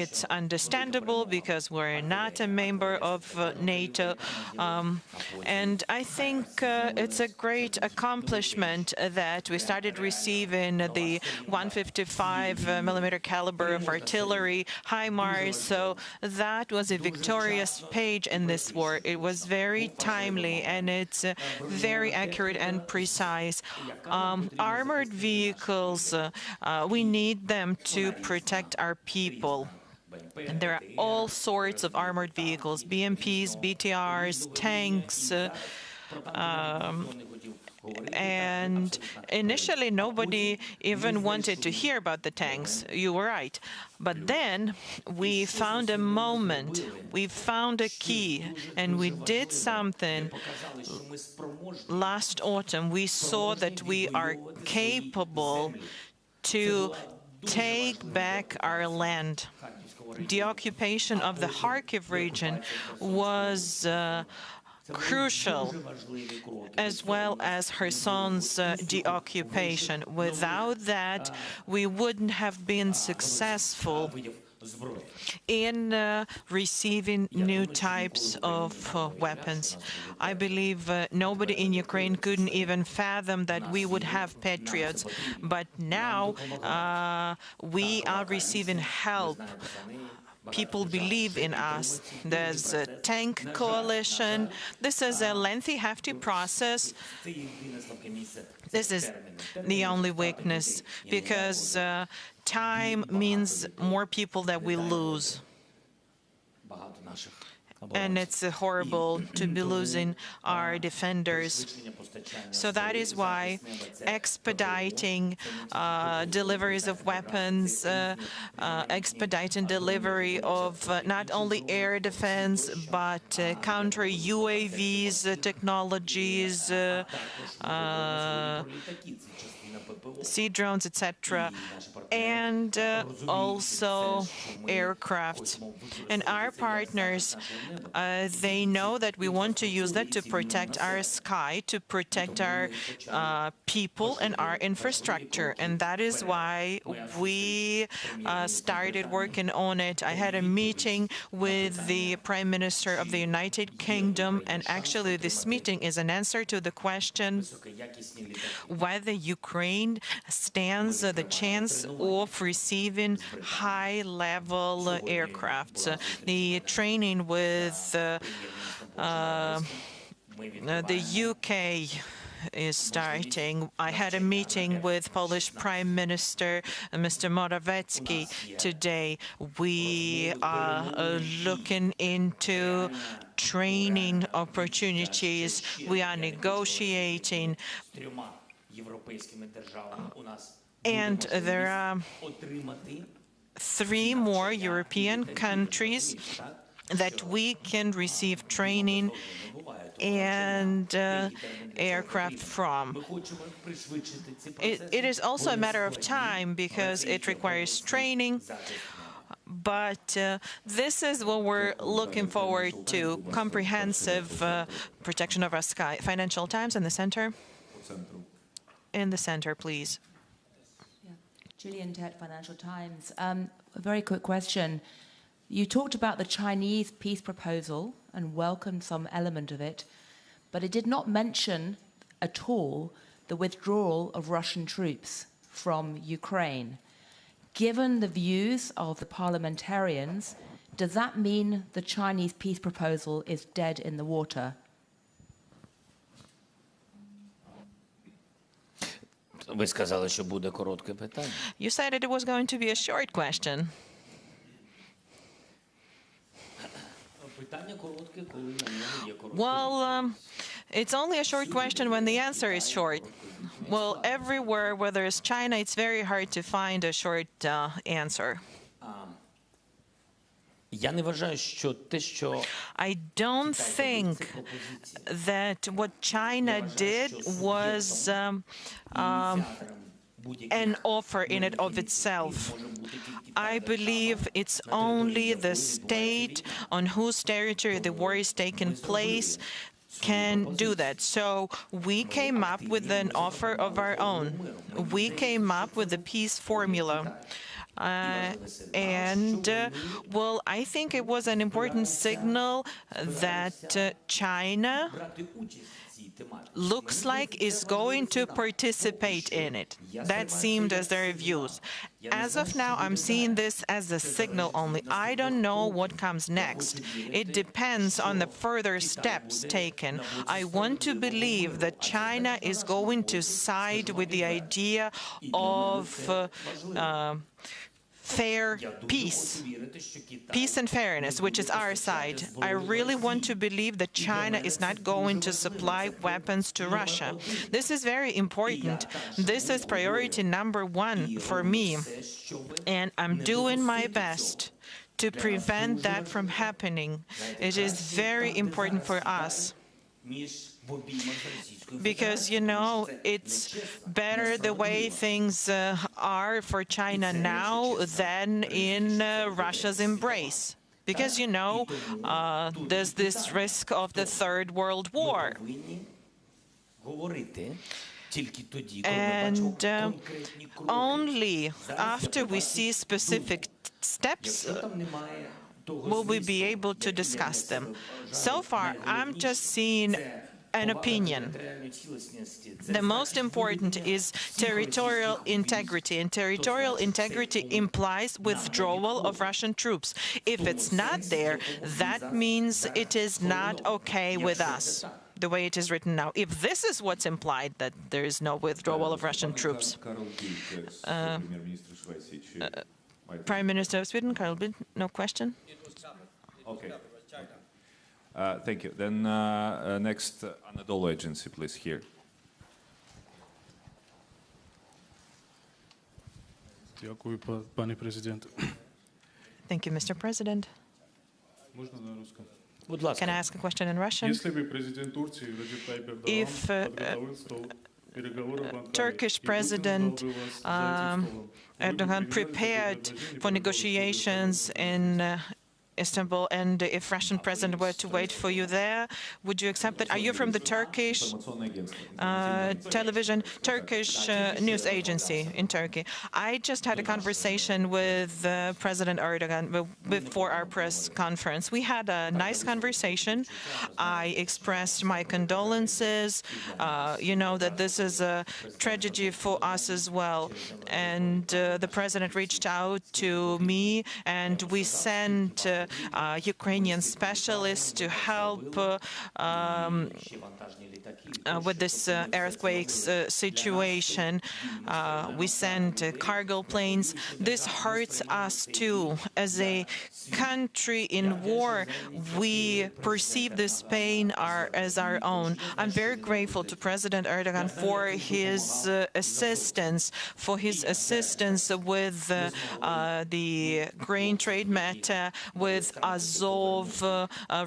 it's understandable because we're not a member of NATO. And I think it's a great accomplishment that we started receiving the 155mm caliber of artillery, HIMARS. So that was a victorious page in this war. It was very timely, and it's very accurate and precise. Armored vehicles, we need them to protect our people. And there are all sorts of armored vehicles, BMPs, BTRs, tanks, and initially nobody even wanted to hear about the tanks. You were right. But then we found a moment, we found a key, and we did something. Last autumn, we saw that we are capable to take back our land. The occupation of the Kharkiv region was crucial, as well as Kherson's deoccupation. Without that, we wouldn't have been successful in receiving new types of weapons. I believe nobody in Ukraine couldn't even fathom that we would have Patriots. But now we are receiving help. People believe in us. There's a tank coalition. This is a lengthy, hefty process. This is the only weakness, because time means more people that we lose. and it's horrible to be losing our defenders. So that is why expediting deliveries of weapons, expediting delivery of not only air defense, but counter UAVs technologies, sea drones, etc., and also aircraft. And our partners, they know that we want to use that to protect our sky, to protect our people and our infrastructure. And that is why we started working on it. I had a meeting with the Prime Minister of the United Kingdom, and actually this meeting is an answer to the question whether Ukraine stands the chance of receiving high-level aircraft. The training with the UK is starting. I had a meeting with Polish Prime Minister Mr. Morawiecki today. We are looking into training opportunities. We are negotiating. And there are 3 more European countries that we can receive training and aircraft from. It is also a matter of time because it requires training, but this is what we're looking forward to, comprehensive protection of our sky. Financial Times in the center. In the center, please. Gillian Tett, Financial Times. A very quick question. You talked about the Chinese peace proposal and welcomed some element of it, but it did not mention at all the withdrawal of Russian troops from Ukraine. Given the views of the parliamentarians, does that mean the Chinese peace proposal is dead in the water? Ви сказали, що буде коротке питання. You said it was going to be a short question. Well, it's only a short question when the answer is short. Well, everywhere where there's China, it's very hard to find a short answer. I don't think that what China did was an offer in and of itself. I believe it's only the state on whose territory the war is taking place can do that. So we came up with an offer of our own. We came up with the peace formula. Well, I think it was an important signal that China looks like is going to participate in it. That seemed as their views. As of now, I'm seeing this as a signal only. I don't know what comes next. It depends on the further steps taken. I want to believe that China is going to side with the idea of fair peace and fairness, which is our side. I really want to believe that China is not going to supply weapons to Russia. This is very important. This is priority number 1 for me, and I'm doing my best to prevent that from happening. It is very important for us. Because, you know, it's better the way things are for China now than in Russia's embrace. Because, you know, there's this risk of the Third World War. And only after we see specific steps will we be able to discuss them. So far, I'm just seeing an opinion. The most important is territorial integrity, and territorial integrity implies withdrawal of Russian troops. If it's not there, that means it is not okay with us, the way it is written now. If this is what's implied, that there is no withdrawal of Russian troops. Prime Minister of Sweden, Carl Bildt, no question? Okay. Thank you. Then next, Anadolu Agency, please, here. Дякую, пане президенте. Thank you, Mr. President. Можна на русском? Can I ask a question in Russian? Если бы президент Турции Реджеп Тайип Эрдоган If подготовил стол переговоров в Анкаре, Turkish President Erdogan prepared for negotiations in Istanbul, and if Russian president were to wait for you there, would you accept that? Are you from the Turkish television, Turkish news agency in Turkey? I just had a conversation with President Erdogan before our press conference. We had a nice conversation. I expressed my condolences. You know that this is a tragedy for us as well. And the president reached out to me, and we sent Ukrainian specialists to help with this earthquakes situation. We sent cargo planes. This hurts us too. As a country in war, we perceive this pain as our own. I'm very grateful to President Erdogan for his assistance, with the grain trade matter, with Azov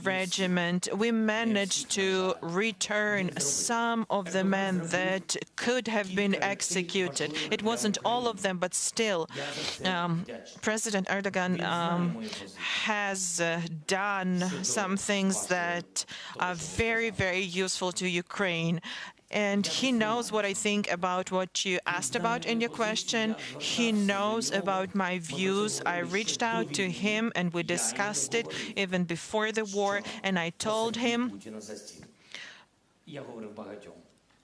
regiment. We managed to return some of the men that could have been executed. It wasn't all of them, but still, President Erdogan has done some things that are very, very useful to Ukraine. And he knows what I think about what you asked about in your question. He knows about my views. I reached out to him and we discussed it even before the war. And I told him,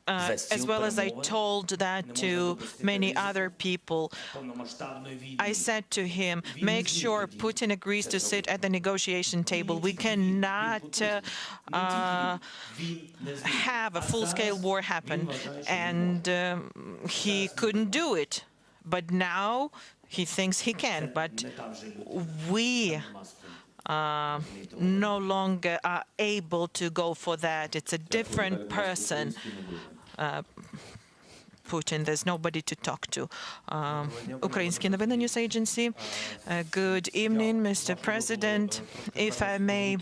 as well as I told that to many other people, I said to him, make sure Putin agrees to sit at the negotiation table. We cannot have a full-scale war happen. And he couldn't do it. But now he thinks he can. But we no longer are able to go for that. It's a different person. Putin, there's nobody to talk to. Ukrainian Novina News Agency. Good evening, Mr. President. If I may,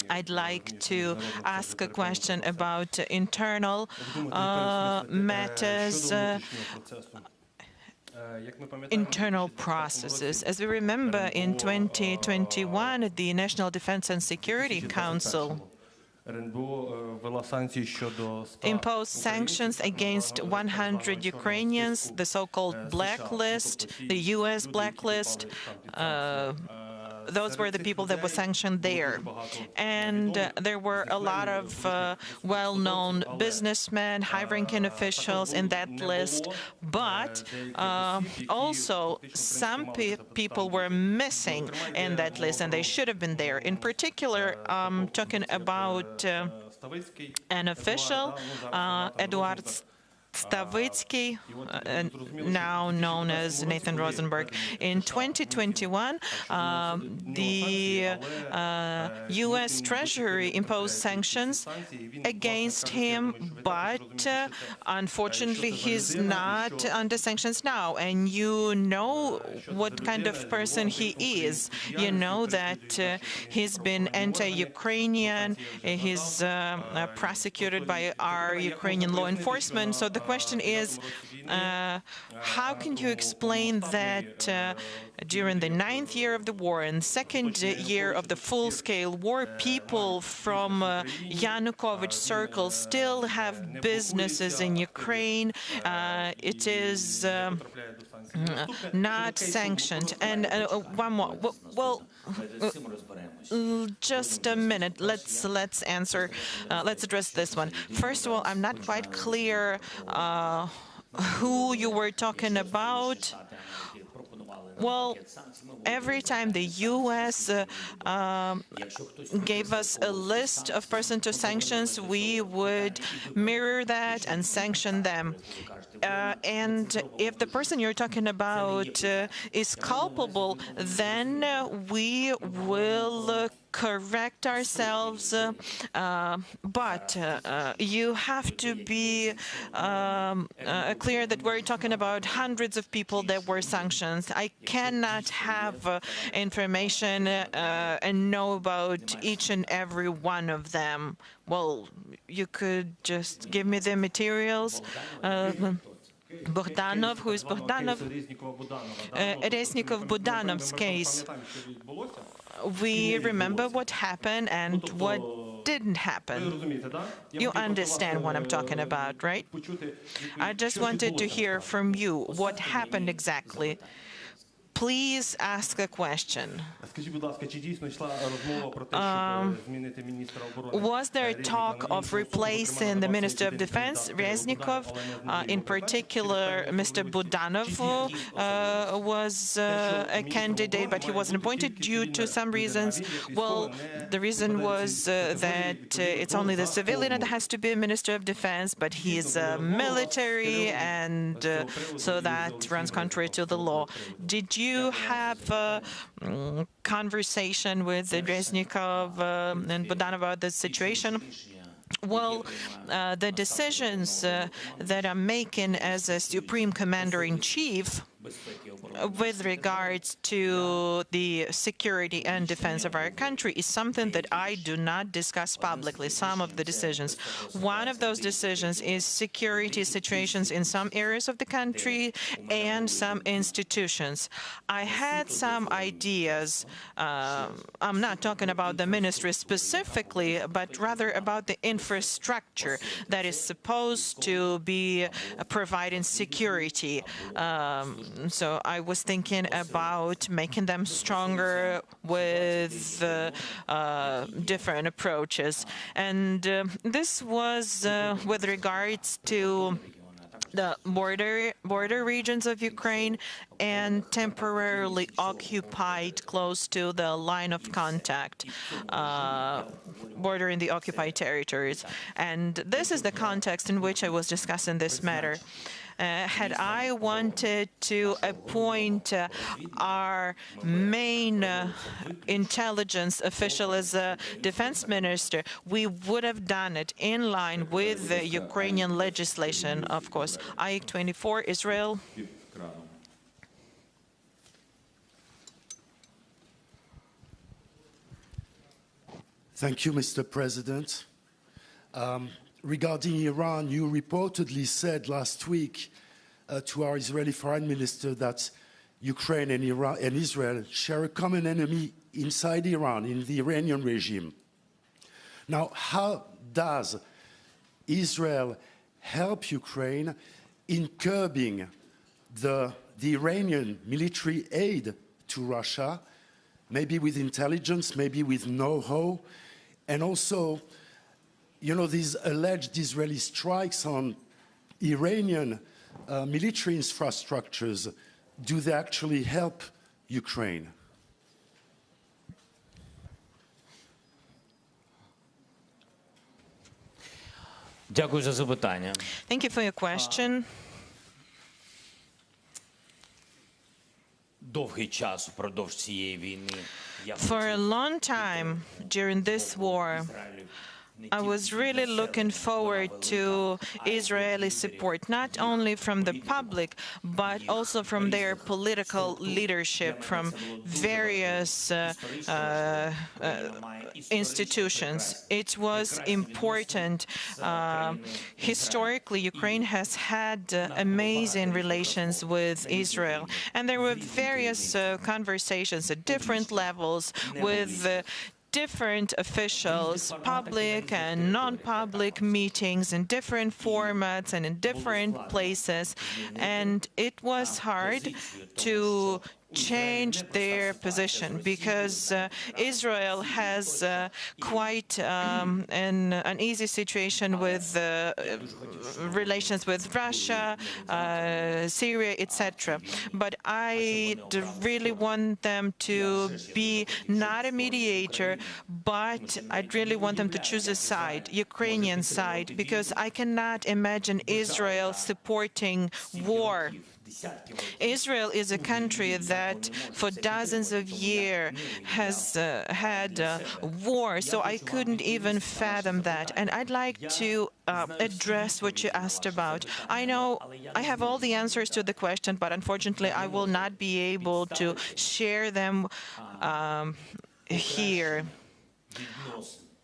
I'd like to ask a question about internal matters, internal processes. As we remember, in 2021, the National Defense and Security Council imposed sanctions against 100 Ukrainians, the so-called blacklist, the U.S. blacklist. Those were the people that were sanctioned there. And there were a lot of well-known businessmen, high-ranking officials in that list. But also, some people were missing in that list, and they should have been there. In particular, talking about an official, Eduard Stavitsky, now known as Nathan Rosenberg. In 2021, the U.S. Treasury imposed sanctions against him, but unfortunately he's not under sanctions now. And you know what kind of person he is. You know that he's been anti-Ukrainian, he's prosecuted by our Ukrainian law enforcement. So the question is, how can you explain that during the 9th year of the war and 2nd year of the full-scale war, people from Yanukovych circles still have businesses in Ukraine? It is not sanctioned. And one more. Well, just a minute. Let's answer. Let's address this one. First of all, I'm not quite clear who you were talking about. Well, every time the U.S. gave us a list of persons to sanctions, we would mirror that and sanction them. And if the person you're talking about is culpable, then we will correct ourselves, but you have to be clear that we're talking about hundreds of people that were sanctioned. I cannot have information and know about each and every one of them. Well, you could just give me the materials. Bogdanov, who is Bogdanov? Reznikov-Budanov's case. We remember what happened and what didn't happen. You understand what I'm talking about, right? I just wanted to hear from you what happened exactly. Please ask a question. Was there talk of replacing the Minister of Defense, Reznikov? In particular, Mr. Budanov was a candidate, but he wasn't appointed due to some reasons. Well, the reason was that it's only the civilian that has to be a Minister of Defense, but he is military, and so that runs contrary to the law. Did you have a conversation with Reznikov and Budanov about the situation? Well, the decisions that I'm making as a Supreme Commander-in-Chief with regards to the security and defense of our country is something that I do not discuss publicly, some of the decisions. One of those decisions is security situations in some areas of the country and some institutions. I had some ideas. I'm not talking about the ministry specifically, but rather about the infrastructure that is supposed to be providing security. So I was thinking about making them stronger with different approaches. And this was with regards to the border regions of Ukraine and temporarily occupied close to the line of contact, bordering the occupied territories. And this is the context in which I was discussing this matter. Had I wanted to appoint our main intelligence official as a defense minister, we would have done it in line with the Ukrainian legislation, of course. AIK 24, Israel. Thank you, Mr. President. Regarding Iran, you reportedly said last week to our Israeli foreign minister that Ukraine and Israel share a common enemy inside Iran, in the Iranian regime. Now, how does Israel help Ukraine in curbing the Iranian military aid to Russia, maybe with intelligence, maybe with know-how, and also, you know, these alleged Israeli strikes on Iranian military infrastructures, do they actually help Ukraine? Дякую за запитання. Thank you for your question. Довгий час впродовж цієї війни For a long time during this war, I was really looking forward to Israeli support, not only from the public, but also from their political leadership, from various institutions. It was important. Historically, Ukraine has had amazing relations with Israel, and there were various conversations at different levels with different officials, public and non-public meetings in different formats and in different places. And it was hard to change their position because Israel has quite an uneasy situation with relations with Russia, Syria, etc. But I really want them to be not a mediator, but I'd really want them to choose a side, Ukrainian side, because I cannot imagine Israel supporting war Israel is a country that for dozens of years has had war, so I couldn't even fathom that. And I'd like to address what you asked about. I know I have all the answers to the question, but unfortunately I will not be able to share them here.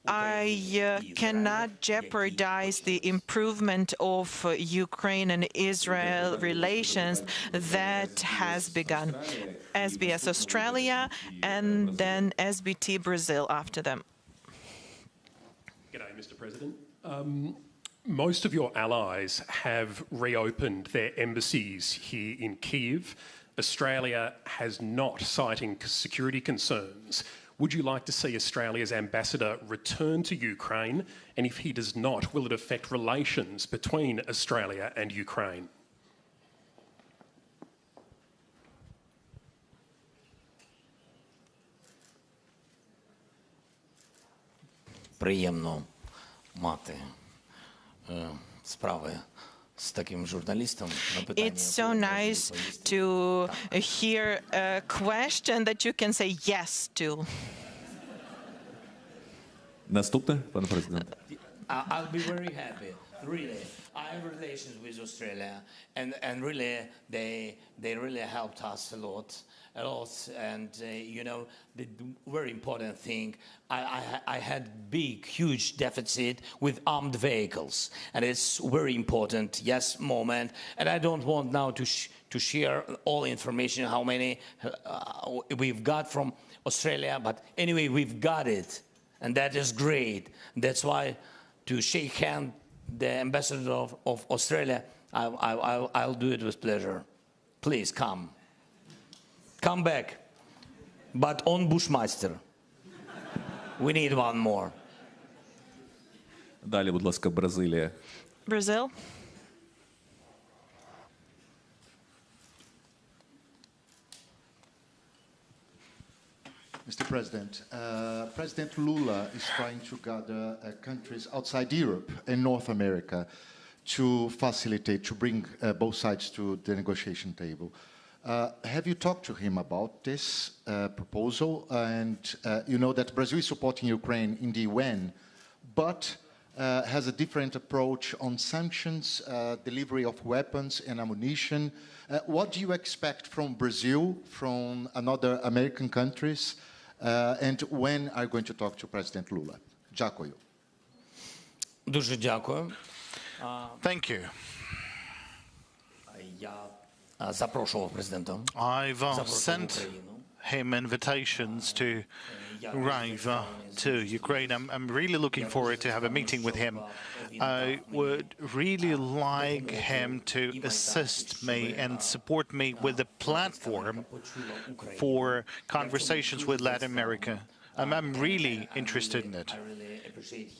I cannot jeopardize the improvement of Ukraine and Israel relations that has begun. SBS Australia and then SBT Brazil after them. G'day, Mr. President. Most of your allies have reopened their embassies here in Kyiv. Australia has not, citing security concerns. Would you like to see Australia's ambassador return to Ukraine? And if he does not, will it affect relations between Australia and Ukraine? Приємно мати справи з таким журналістом. It's so nice to hear a question that you can say yes to. Наступне, пане президент. I'll be very happy. Really, I have relations with Australia, and really, they really helped us a lot. And you know, the very important thing, I had huge deficit with armed vehicles, and it's very important, yes, moment. And I don't want now to share all information how many we've got from Australia, but anyway, we've got it, and that is great. That's why to shake hand the ambassador of Australia, I'll do it with pleasure. Please come. Come back, but on Bushmaster. We need one more. Далі, будь ласка, Бразилія. Brazil. Mr. President, President Lula is trying to gather countries outside Europe and North America to facilitate, to bring both sides to the negotiation table. Have you talked to him about this proposal? And you know that Brazil is supporting Ukraine in the UN, but has a different approach on sanctions, delivery of weapons and ammunition. What do you expect from Brazil, from other American countries? And when are you going to talk to President Lula? Дякую. Дуже дякую. Thank you. Я запрошував президента. I've sent him invitations to arrive to Ukraine. I'm really looking forward to have a meeting with him. I would really like him to assist me and support me with a platform for conversations with Latin America. I'm really interested in it. I really appreciate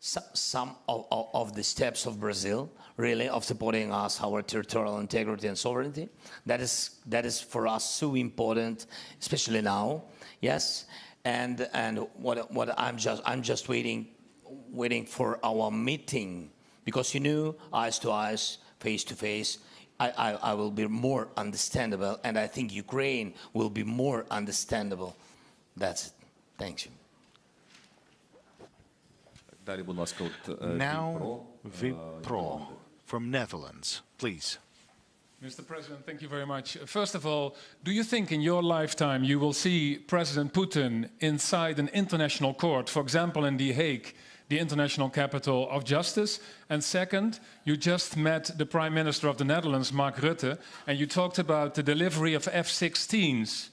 some of the steps of Brazil, really, of supporting us, our territorial integrity and sovereignty. That is for us so important, especially now. Yes, and what I'm just waiting for our meeting, because you know, eyes to eyes, face to face, I will be more understandable, and I think Ukraine will be more understandable. That's it. Thank you. Now, Vipro from Netherlands, please. Mr. President, thank you very much. First of all, do you think in your lifetime you will see President Putin inside an international court, for example, in The Hague, the international capital of justice? And second, you just met the Prime Minister of the Netherlands, Mark Rutte, and you talked about the delivery of F-16s.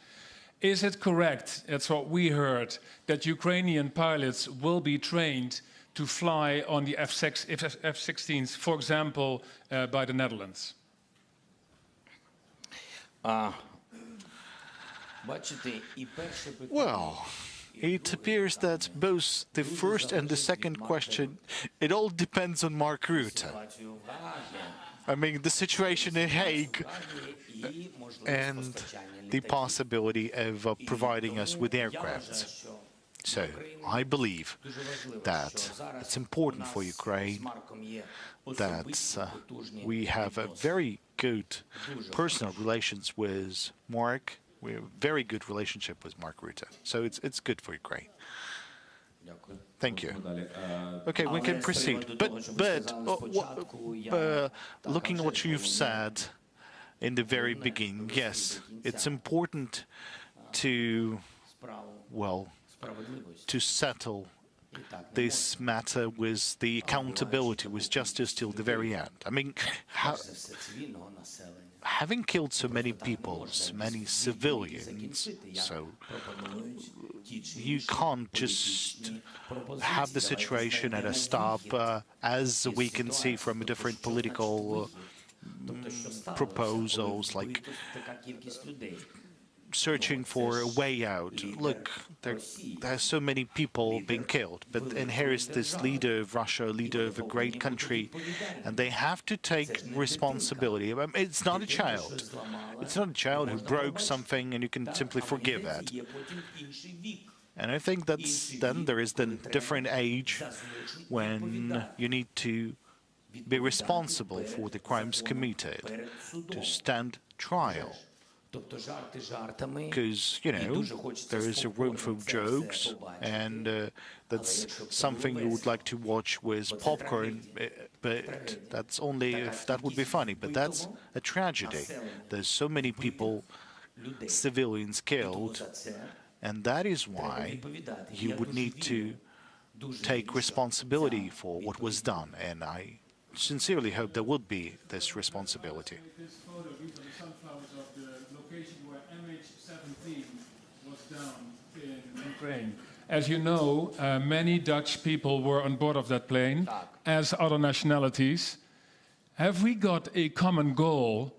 Is it correct, that's what we heard, that Ukrainian pilots will be trained to fly on the F-16s, for example, by the Netherlands? Well, it appears that both the first and the second question, it all depends on Mark Rutte. I mean, the situation in Hague and the possibility of providing us with aircrafts. So I believe that it's important for Ukraine that we have a very good personal relations with Mark. We have a very good relationship with Mark Rutte. So it's good for Ukraine. Thank you. Okay, we can proceed. But looking at what you've said in the very beginning, yes, it's important to, well, to settle this matter with the accountability, with justice till the very end. I mean, having killed so many people, so many civilians, so you can't just have the situation at a stop, as we can see from different political proposals, like searching for a way out. Look, there are so many people being killed, and here is this leader of Russia, leader of a great country, and they have to take responsibility. I mean, it's not a child. It's not a child who broke something and you can simply forgive that. And I think then there is the different age when you need to be responsible for the crimes committed, to stand trial. Because, you know, there is a room for jokes, and that's something you would like to watch with popcorn, but that's only if that would be funny. But that's a tragedy. There's so many people, civilians killed, and that is why you would need to take responsibility for what was done, and I sincerely hope there would be this responsibility. As you know, many Dutch people were on board of that plane, as other nationalities. Have we got a common goal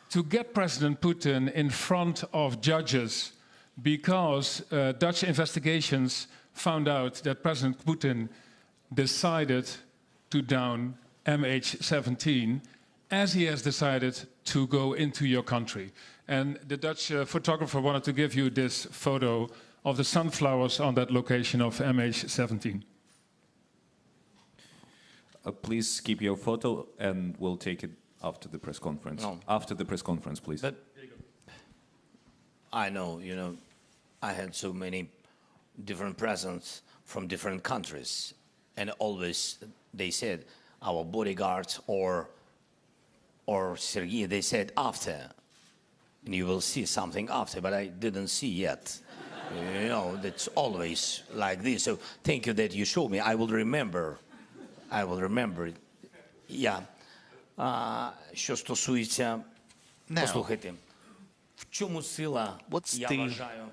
to get President Putin in front of judges, because Dutch investigations found out that President Putin decided to down MH17, as he has decided to go into your country? And the Dutch photographer wanted to give you this photo of the sunflowers on that location of MH17. Please keep your photo, and we'll take it after the press conference. No. After the press conference, please. But I know, you know, I had so many different presidents from different countries, and always they said, our bodyguards or Sergei, they said after, and you will see something after, but I didn't see yet. You know, that's always like this. So thank you that you showed me. I will remember. I will remember it. Yeah. Що стосується, послухайте, в чому сила, я вважаю,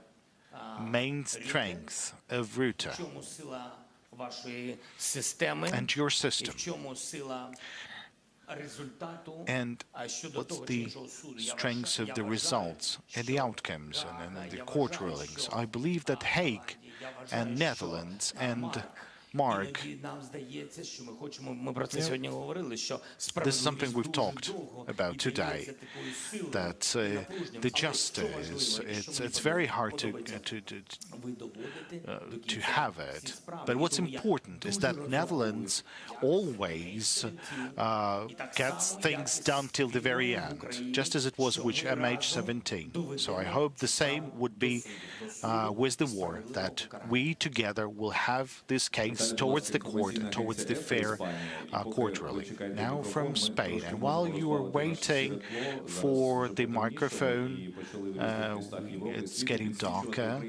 main strength of Rutte в чому сила вашої системи, and your і system, в чому сила результату, and а щодо what's того, the чи іншого суду, я strengths of the вважаю, results and the outcomes and the court rulings. I believe that Hague and Netherlands and Mark, this is something we've talked about today, that the justice, it's very hard to have it. But what's important is that Netherlands always gets things done till the very end, just as it was with MH17. So I hope the same would be with the war, that we together will have this case towards the court, towards the fair court ruling. Now from Spain, and while you are waiting for the microphone, it's getting darker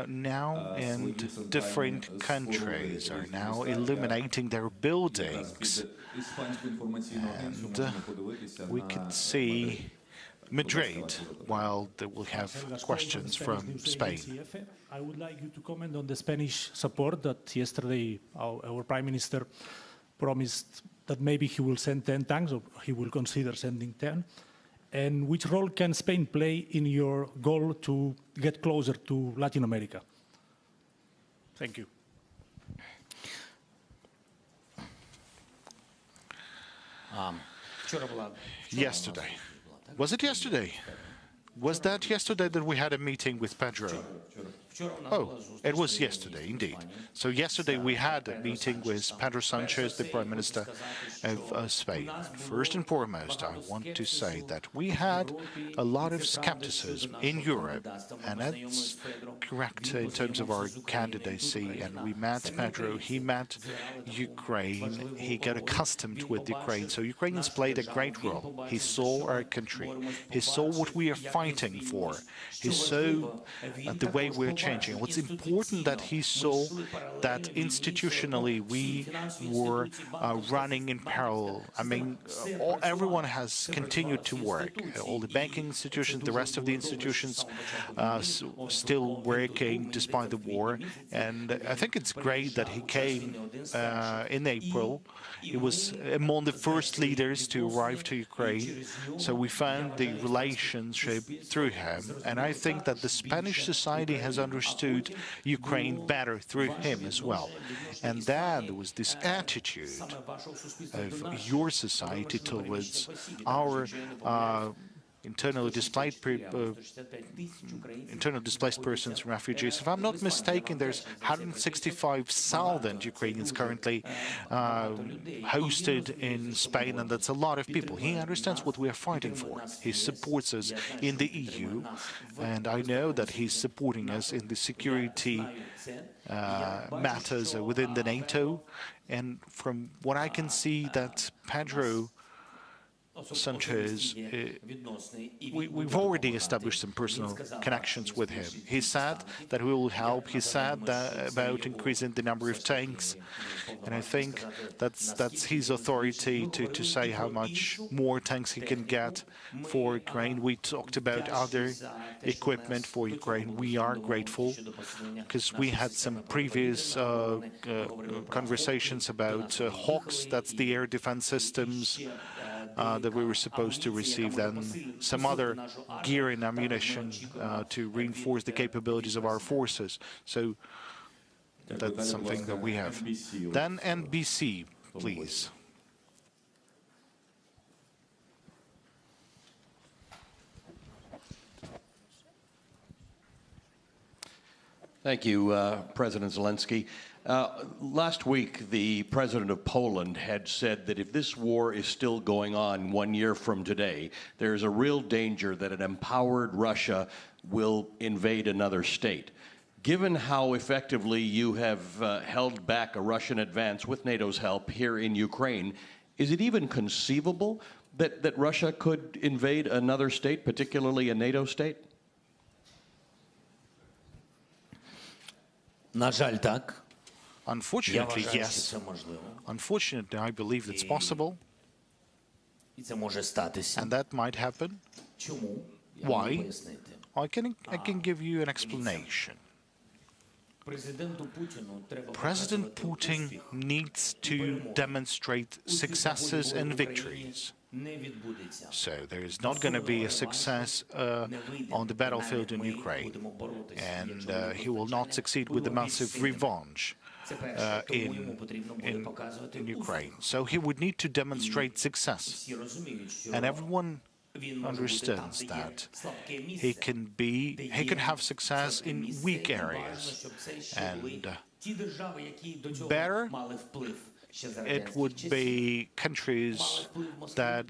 now, and different countries are now illuminating their buildings, and we can see Madrid, while they will have questions from Spain. I would like you to comment on the Spanish support that yesterday our Prime Minister promised that maybe he will send 10 tanks, or he will consider sending 10. And which role can Spain play in your goal to get closer to Latin America? Thank you. Yesterday. Was it yesterday? Was that yesterday that we had a meeting with Pedro? Oh, it was yesterday, indeed. So yesterday we had a meeting with Pedro Sanchez, the Prime Minister of Spain. First and foremost, I want to say that we had a lot of skepticism in Europe, and that's correct in terms of our candidacy. And we met Pedro, he met Ukraine, he got accustomed with Ukraine. So Ukrainians played a great role. He saw our country, he saw what we are fighting for, he saw the way we're changing. What's important that he saw that institutionally we were running in parallel. I mean, everyone has continued to work. All the banking institutions, the rest of the institutions still working despite the war. And I think it's great that he came in April. He was among the first leaders to arrive to Ukraine. So we found the relationship through him. And I think that the Spanish society has understood Ukraine better through him as well. And then there was this attitude of your society towards our internally displaced persons and refugees. If I'm not mistaken, there's 165,000 Ukrainians currently hosted in Spain, and that's a lot of people. He understands what we are fighting for. He supports us in the EU, and I know that he's supporting us in the security matters within the NATO. And from what I can see, that Pedro Sanchez, we've already established some personal connections with him. He said that we will help. He said that about increasing the number of tanks, and I think that's his authority to say how much more tanks he can get for Ukraine. We talked about other equipment for Ukraine. We are grateful because we had some previous conversations about Hawks. That's the air defense systems that we were supposed to receive, then some other gear and ammunition to reinforce the capabilities of our forces. So that's something that we have. Then NBC, please. Thank you, President Zelensky. Last week, the president of Poland had said that if this war is still going on 1 year from today, there's a real danger that an empowered Russia will invade another state. Given how effectively you have held back a Russian advance with NATO's help here in Ukraine, is it even conceivable that Russia could invade another state, particularly a NATO state? На жаль, так. Unfortunately, yes. Unfortunately, I believe it's possible. And that might happen. Why? I can give you an explanation. President Putin needs to demonstrate successes and victories. So there is not going to be a success on the battlefield in Ukraine, and he will not succeed with the massive revenge in Ukraine. So he would need to demonstrate success, and everyone understands that he can have success in weak areas, and better it would be countries that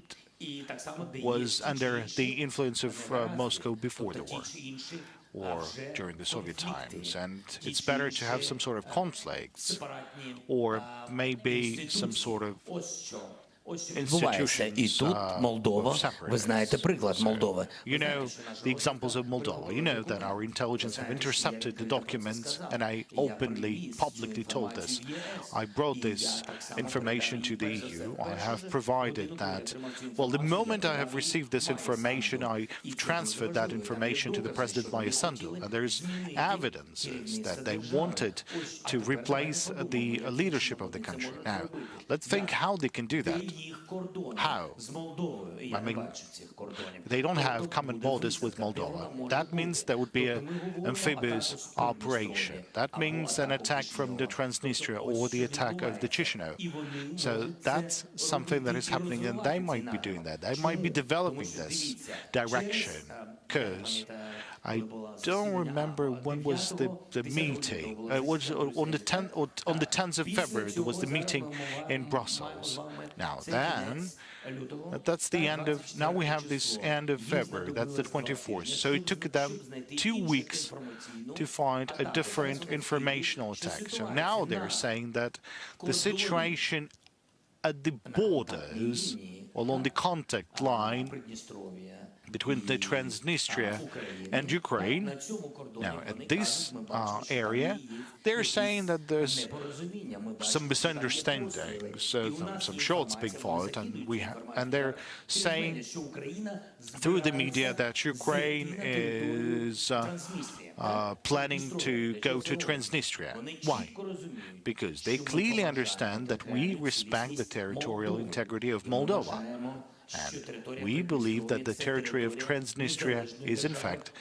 was under the influence of Moscow before the war or during the Soviet times, and it's better to have some sort of conflicts or maybe some sort of Відбувається. І тут Молдова, ви знаєте приклад Молдови. You know the examples of Moldova. You know that our intelligence have intercepted the documents, and I openly, publicly told this. I brought this information to the EU. I have provided that. Well, the moment I have received this information, I transferred that information to the President Mayassandu, and there's evidences that they wanted to replace the leadership of the country. Now, let's think how they can do that. How? I mean, they don't have common borders with Moldova. That means there would be an amphibious operation. That means an attack from the Transnistria or the attack of the Chisinau. So that's something that is happening, and they might be doing that. They might be developing this direction, because I don't remember when was the meeting. It was on the 10th of February. There was the meeting in Brussels. Now then, that's the end of. Now we have this end of February. That's the 24th. So it took them 2 weeks to find a different informational attack. So now they're saying that the situation at the borders, along the contact line between the Transnistria and Ukraine. Now, at this area, they're saying that there's some misunderstandings, some shots being fired, and they're saying through the media that Ukraine is planning to go to Transnistria. Why? Because they clearly understand that we respect the territorial integrity of Moldova. And we believe that the territory of Transnistria is, in fact,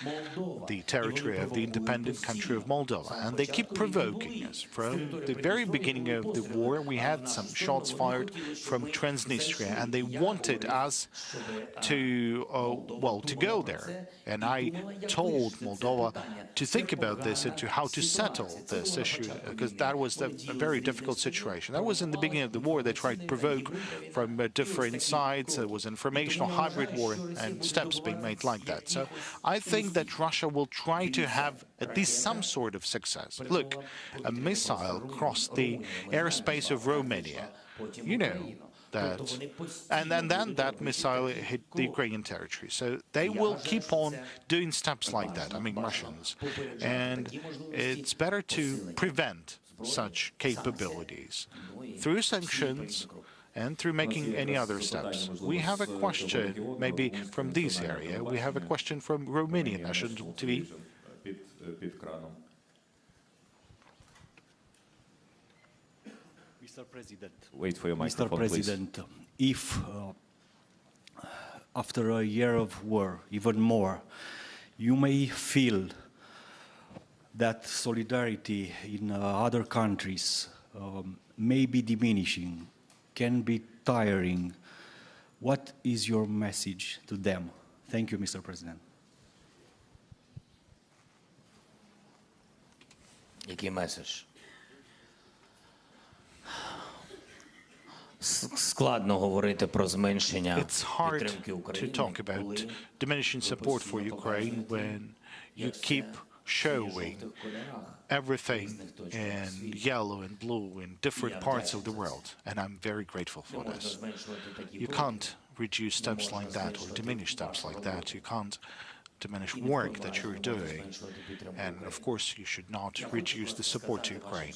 the territory of the independent country of Moldova. And they keep provoking us. From the very beginning of the war, we had some shots fired from Transnistria, and they wanted us to, to go there. And I told Moldova to think about this and to how to settle this issue, because that was a very difficult situation. That was in the beginning of the war. They tried to provoke from different sides. There was informational hybrid war and steps being made like that. So I think that Russia will try to have at least some sort of success. Look, a missile crossed the airspace of Romania. You know that, and then that missile hit the Ukrainian territory. So they will keep on doing steps like that, I mean Russians. And it's better to prevent such capabilities through sanctions and through making any other steps. We have a question, maybe from this area. We have a question from Romanian National TV. Mr. President, wait for your microphone, Mr. President, if after a year of war, even more, you may feel that solidarity in other countries may be diminishing, can be tiring, what is your message to them? Thank you, Mr. President. Який меседж? Складно говорити про зменшення підтримки України, to talk about diminishing support for Ukraine when you keep showing everything in yellow and blue in different parts of the world, and I'm very grateful for this. You can't reduce steps like that or diminish steps like that. You can't diminish work that you're doing, and of course you should not reduce the support to Ukraine.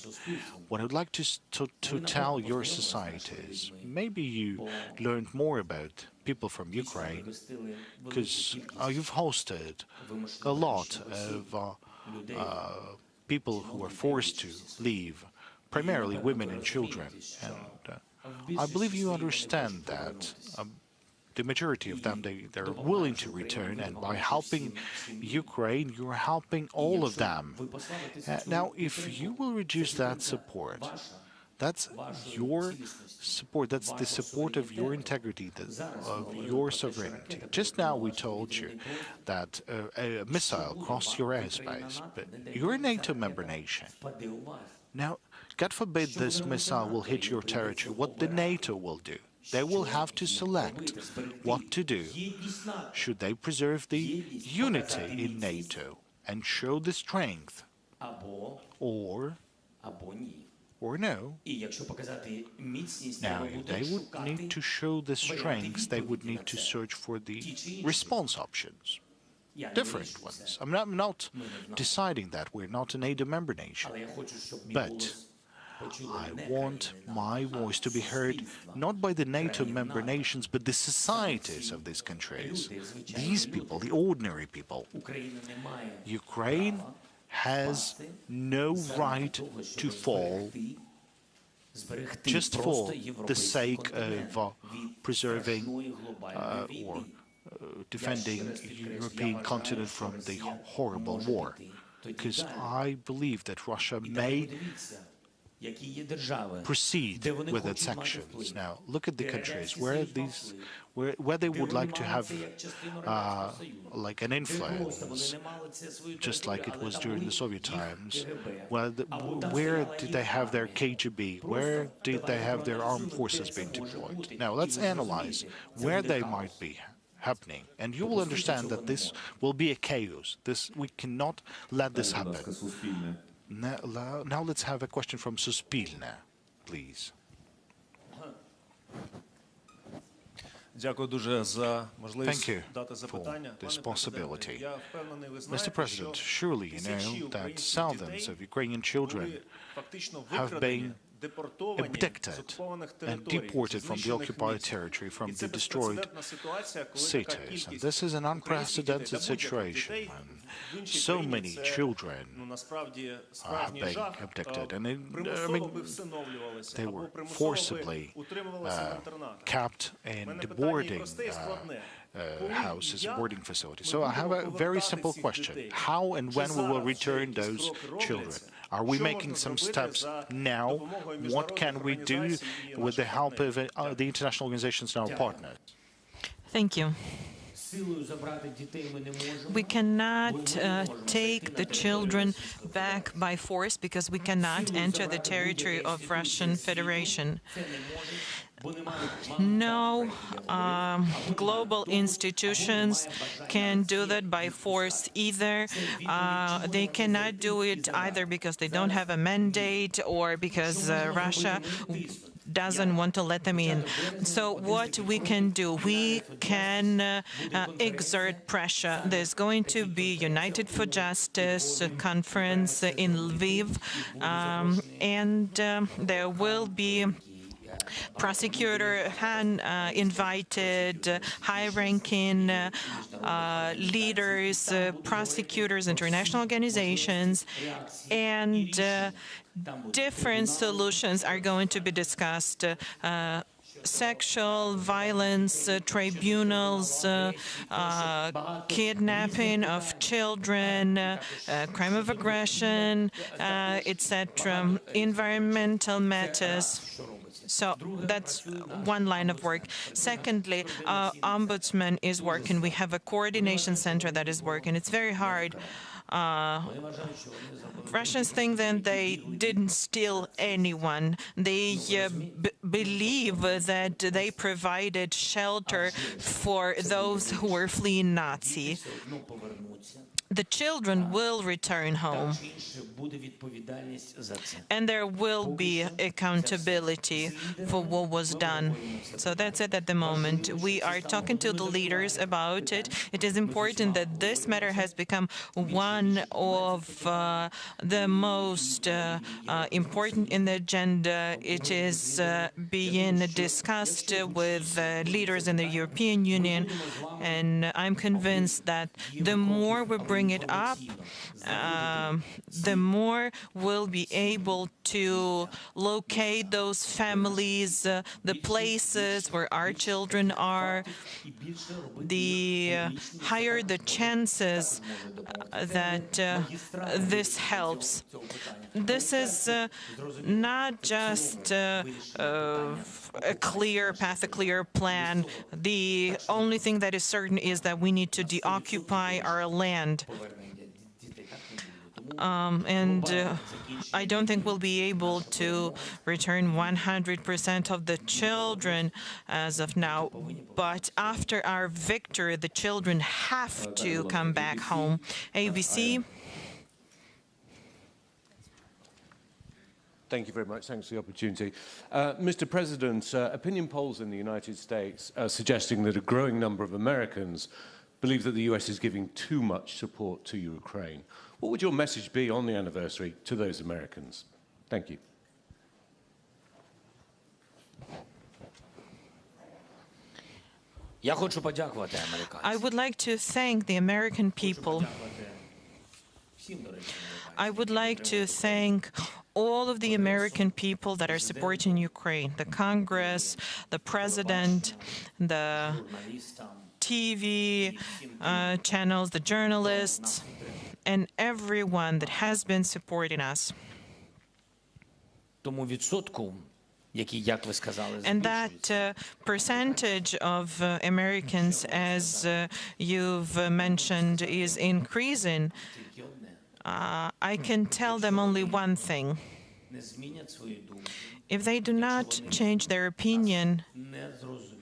What I'd like to tell your societies, maybe you learned more about people from Ukraine, because you've hosted a lot of people who are forced to leave, primarily women and children, and I believe you understand that. The majority of them, they're willing to return, and by helping Ukraine, you're helping all of them. Now, if you will reduce that support, that's your support, that's the support of your integrity, of your sovereignty. Just now we told you that a missile crossed your airspace, but you're a NATO member nation. Now, God forbid this missile will hit your territory, what the NATO will do? They will have to select what to do. Should they preserve the unity in NATO and show the strength, or no? Now, if they would need to show the strengths, they would need to search for the response options, different ones. I'm not deciding that. We're not a NATO member nation, but I want my voice to be heard not by the NATO member nations, but the societies of these countries. These people, the ordinary people. Ukraine has no right to fall just for the sake of preserving or defending the European continent from the horrible war. Because I believe that Russia may proceed with its actions. Now, look at the countries where they would like to have like an influence, just like it was during the Soviet times. Where did they have their KGB? Where did they have their armed forces being deployed? Now, let's analyze where they might be happening, and you will understand that this will be a chaos. We cannot let this happen. Now let's have a question from Suspilne, please. Thank you for this possibility. Mr. President, surely you know that thousands of Ukrainian children have been abducted and deported from the occupied territory, from the destroyed cities. And this is an unprecedented situation when so many children have been abducted. And they were forcibly kept in the boarding houses, boarding facilities. So I have a very simple question. How and when we will return those children? Are we making some steps now? What can we do with the help of the international organizations and our partners? Thank you. We cannot take the children back by force because we cannot enter the territory of Russian Federation. No global institutions can do that by force either. They cannot do it either because they don't have a mandate or because Russia doesn't want to let them in. So what we can do, we can exert pressure. There's going to be United for Justice conference in Lviv, and there will be Prosecutor Han invited high-ranking leaders, prosecutors, international organizations, and different solutions are going to be discussed. Sexual violence tribunals, kidnapping of children, crime of aggression, etc., environmental matters. So that's one line of work. Secondly, Ombudsman is working. We have a coordination center that is working. It's very hard. Russians think that they didn't steal anyone. They believe that they provided shelter for those who were fleeing Nazi. The children will return home, and there will be accountability for what was done. So that's it at the moment. We are talking to the leaders about it. It is important that this matter has become one of the most important in the agenda. It is being discussed with leaders in the European Union, and I'm convinced that the more we bring it up, the more we'll be able to locate those families, the places where our children are, the higher the chances that this helps. This is not just a clear path, a clear plan. The only thing that is certain is that we need to deoccupy our land. I don't think we'll be able to return 100% of the children as of now, but after our victory, the children have to come back home. ABC. Thank you very much. Thanks for the opportunity. Mr. President, opinion polls in the United States are suggesting that a growing number of Americans believe that the US is giving too much support to Ukraine. What would your message be on the anniversary to those Americans? Thank you. I would like to thank the American people. I would like to thank all of the American people that are supporting Ukraine, the Congress, the President, the TV channels, the journalists, and everyone that has been supporting us. Тому відсотку, який, як ви сказали, And that percentage of Americans, as you've mentioned, is increasing. I can tell them only one thing. не змінять свою думку, If they do not change their opinion, не зрозуміють,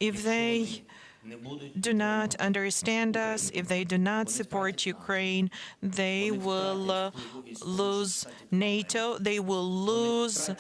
if they не будуть do not understand us, if they do not support Ukraine, they will lose NATO, they will lose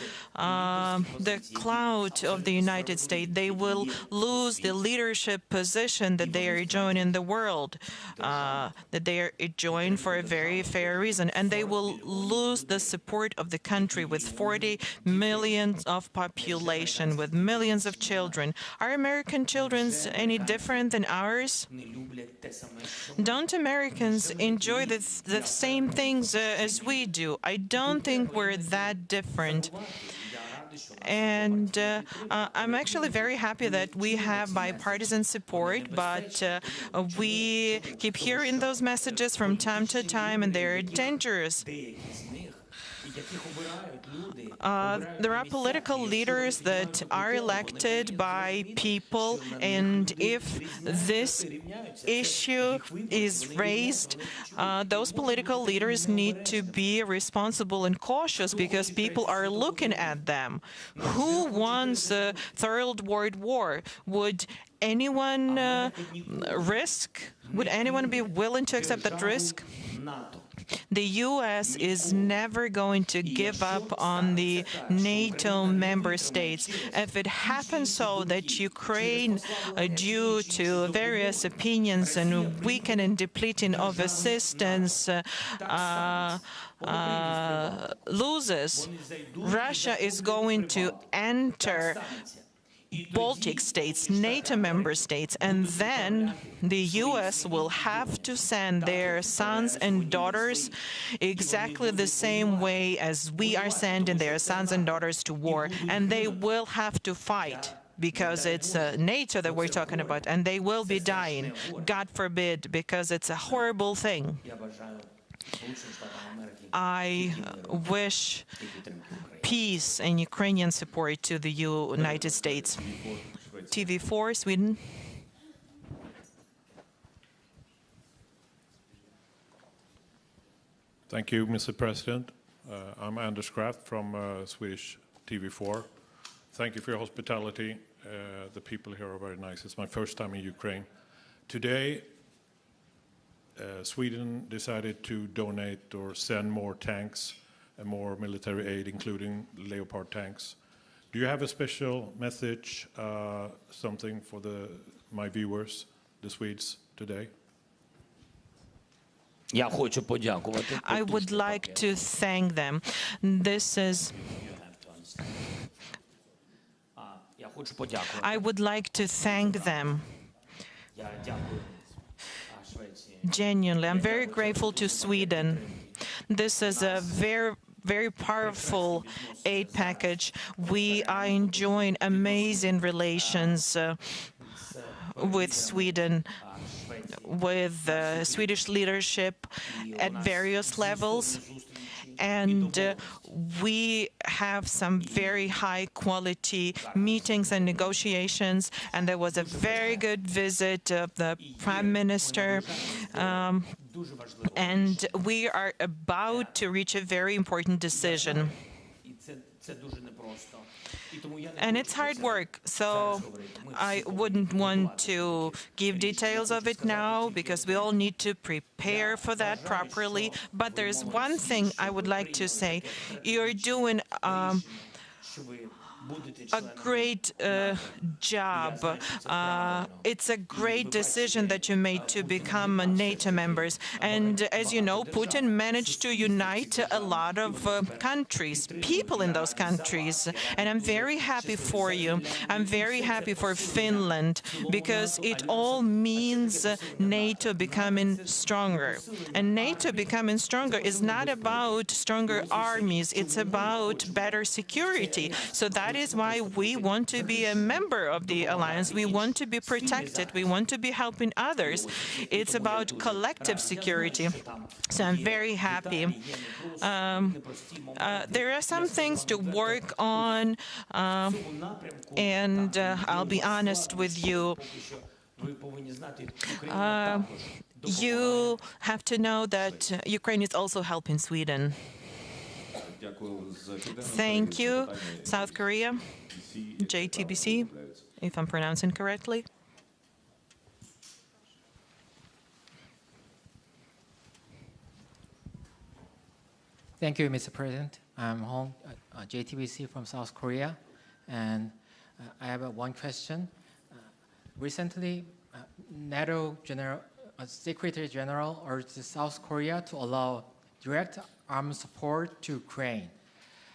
the clout of the United States, they will lose the leadership position that they are enjoying in the world, that they are enjoying for a very fair reason, and they will lose the support of the country with 40 million of population, with millions of children. Are American children any different than ours? Don't Americans enjoy the same things as we do? I don't think we're that different. And I'm actually very happy that we have bipartisan support, but we keep hearing those messages from time to time, and they're dangerous. There are political leaders that are elected by people, and if this issue is raised, those political leaders need to be responsible and cautious because people are looking at them. Who wants a Third World War? Would anyone would anyone be willing to accept that risk? The U.S. is never going to give up on the NATO member states. If it happens so that Ukraine, due to various opinions and weakening and depleting of assistance, loses, Russia is going to enter Baltic states, NATO member states, and then the U.S. will have to send their sons and daughters exactly the same way as we are sending their sons and daughters to war, and they will have to fight because it's NATO that we're talking about, and they will be dying, God forbid, because it's a horrible thing. I wish peace and Ukrainian support to the United States. TV4, Sweden. Thank you, Mr. President. I'm Anders Kraft from Swedish TV4. Thank you for your hospitality. The people here are very nice. It's my first time in Ukraine. Today, Sweden decided to donate or send more tanks and more military aid, including Leopard tanks. Do you have a special message, something for my viewers, the Swedes, today? I would like to thank them. This is... I would like to thank them. Genuinely, I'm very grateful to Sweden. This is a very powerful aid package. We are enjoying amazing relations with Sweden, with Swedish leadership at various levels. And we have some very high-quality meetings and negotiations, and there was a very good visit of the Prime Minister, and we are about to reach a very important decision. And it's hard work, so I wouldn't want to give details of it now because we all need to prepare for that properly. But there's one thing I would like to say. You're doing a great job. It's a great decision that you made to become NATO members. And as you know, Putin managed to unite a lot of countries, people in those countries. And I'm very happy for you. I'm very happy for Finland, because it all means NATO becoming stronger. And NATO becoming stronger is not about stronger armies, it's about better security. So that is why we want to be a member of the alliance. We want to be protected. We want to be helping others. It's about collective security. So I'm very happy. There are some things to work on, and I'll be honest with you. You have to know that Ukraine is also helping Sweden. Thank you. South Korea, JTBC, if I'm pronouncing correctly. Thank you, Mr. President. I'm Hong, JTBC from South Korea, and I have one question. Recently, NATO Secretary General urged South Korea to allow direct arms support to Ukraine.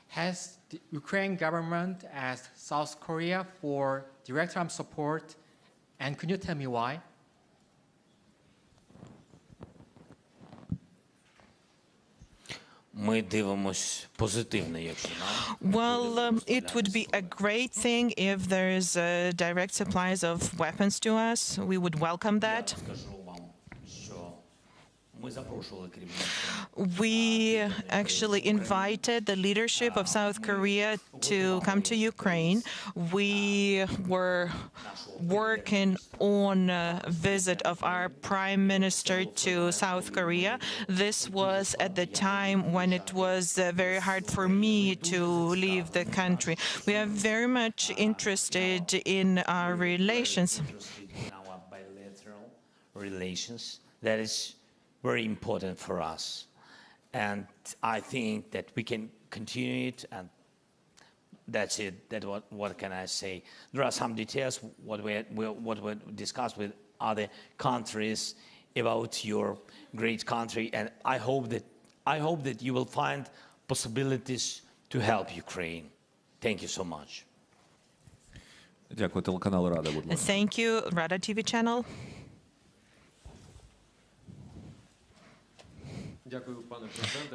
Has the Ukraine government asked South Korea for direct arms support, and can you tell me why? Well, it would be a great thing if there's direct supplies of weapons to us. We would welcome that. We actually invited the leadership of South Korea to come to Ukraine. We were working on a visit of our Prime Minister to South Korea. This was at the time when it was very hard for me to leave the country. We are very much interested in our relations. That is very important for us, and I think that we can continue it, and that's it. What can I say? There are some details what we discussed with other countries about your great country, and I hope that you will find possibilities to help Ukraine. Thank you so much. Thank you, Rada TV channel.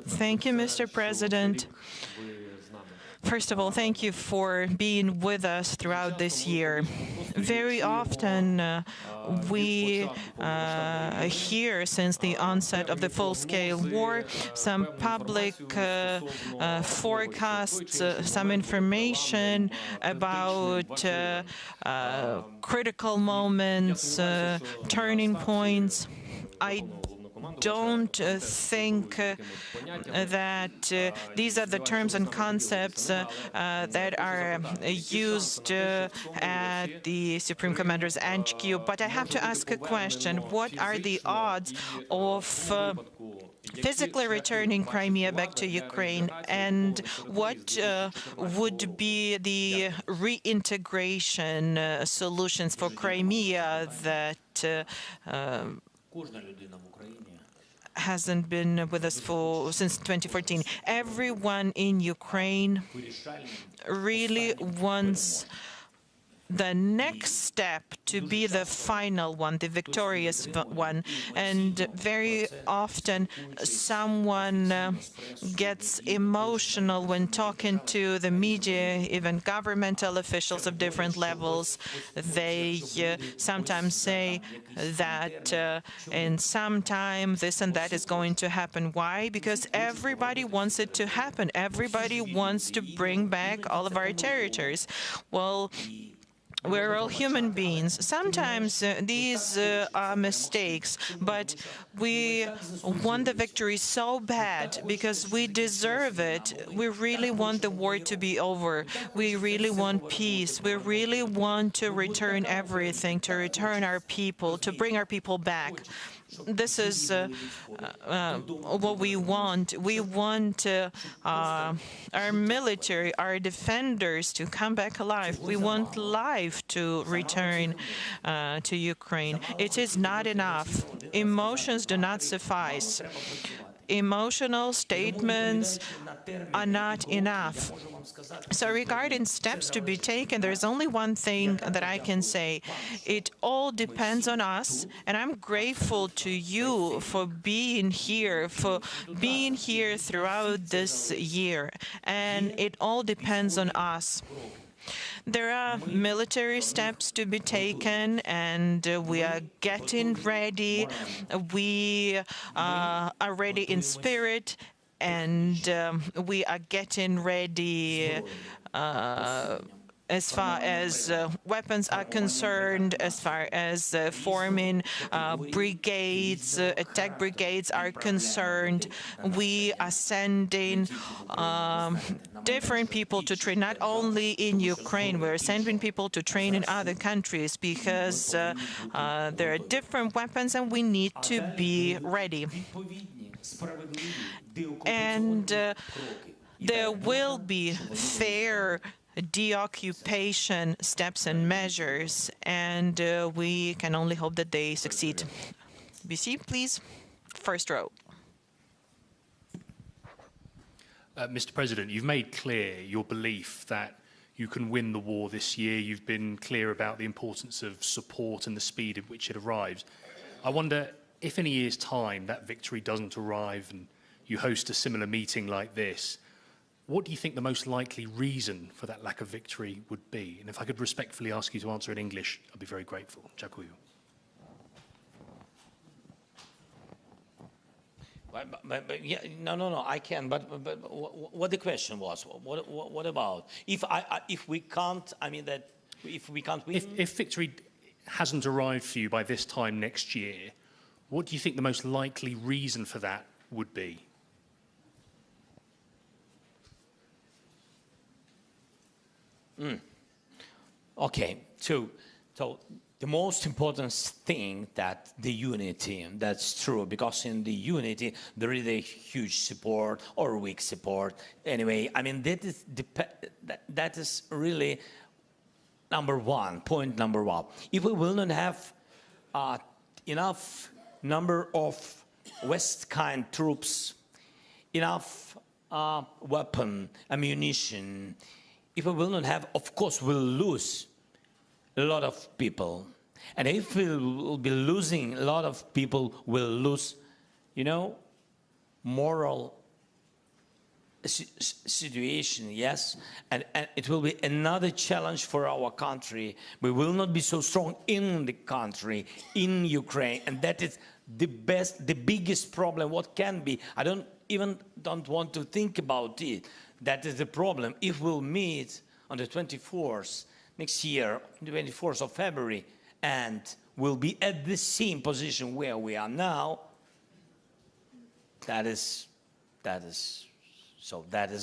Thank you, Mr. President. First of all, thank you for being with us throughout this year. Very often we hear since the onset of the full-scale war some public forecasts, some information about critical moments, turning points. I don't think that these are the terms and concepts that are used at the Supreme Commander's HQ. But I have to ask a question. What are the odds of physically returning Crimea back to Ukraine, and what would be the reintegration solutions for Crimea that hasn't been with us since 2014. Everyone in Ukraine really wants the next step to be the final one, the victorious one. And very often someone gets emotional when talking to the media, even governmental officials of different levels. They sometimes say that in some time this and that is going to happen. Why? Because everybody wants it to happen. Everybody wants to bring back all of our territories. Well, we're all human beings. Sometimes these are mistakes, but we want the victory so bad because we deserve it. We really want the war to be over. We really want peace. We really want to return everything, to return our people, to bring our people back. this is what we want. We want our military, our defenders to come back alive. We want life to return to Ukraine. It is not enough. Emotions do not suffice. Emotional statements are not enough. So regarding steps to be taken, there's only one thing that I can say. It all depends on us, and I'm grateful to you for being here throughout this year, and it all depends on us. There are military steps to be taken, and we are getting ready. We are ready in spirit, and we are getting ready as far as weapons are concerned, as far as forming brigades, attack brigades are concerned. We are sending different people to train, not only in Ukraine, we're sending people to train in other countries because there are different weapons and we need to be ready. And there will be fair deoccupation steps and measures, and we can only hope that they succeed. BC, please. First row. Mr. President, you've made clear your belief that you can win the war this year. You've been clear about the importance of support and the speed at which it arrives. I wonder if in a year's time that victory doesn't arrive and you host a similar meeting like this, what do you think the most likely reason for that lack of victory would be? And if I could respectfully ask you to answer in English, I'd be very grateful. Dziękuję. Yeah, no, I can. But what the question was? What about if we can't? I mean that if we can't win. If victory hasn't arrived for you by this time next year, what do you think the most likely reason for that would be? Okay, so the most important thing that the unity, that's true, because in the unity there is a huge support or weak support. Anyway, I mean that is really point number one. If we will not have enough number of West kind troops, enough weapon, ammunition, if we will not have, of course, we'll lose a lot of people. And if we will be losing a lot of people, we'll lose, moral situation, yes? And it will be another challenge for our country. We will not be so strong in the country, in Ukraine. And that is the biggest problem, what can be. I don't want to think about it. That is the problem. If we'll meet on the 24th next year, 24th of February, and we'll be at the same position where we are now, that is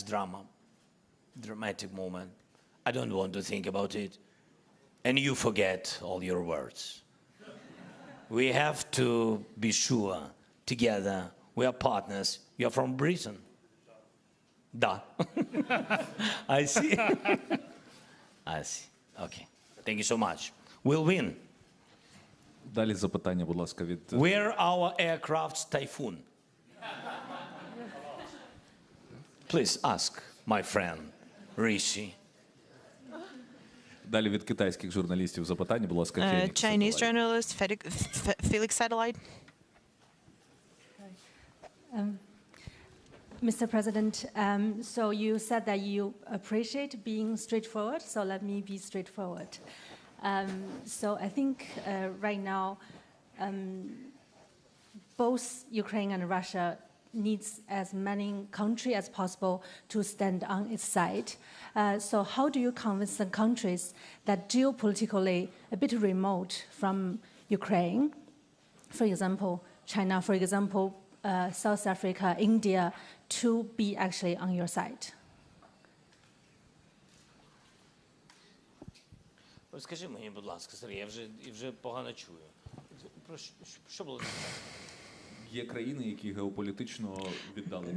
dramatic moment. I don't want to think about it. And you forget all your words. We have to be sure together, we are partners. You are from Britain. Da. I see. I see. Okay. Thank you so much. We'll win. Далі запитання, будь ласка, від... Where our aircraft's Typhoon? Please ask my friend Rishi. Далі від китайських журналістів запитання, будь ласка, Фелікс. Chinese journalist Felix Satellite. Mr. President, so you said that you appreciate being straightforward, so let me be straightforward. So I think right now, both Ukraine and Russia needs as many countries as possible to stand on its side. So how do you convince the countries that geopolitically a bit remote from Ukraine, for example, China, for example, South Africa, India, to be actually on your side? Скажи мені, будь ласка, Сергій, я вже погано чую.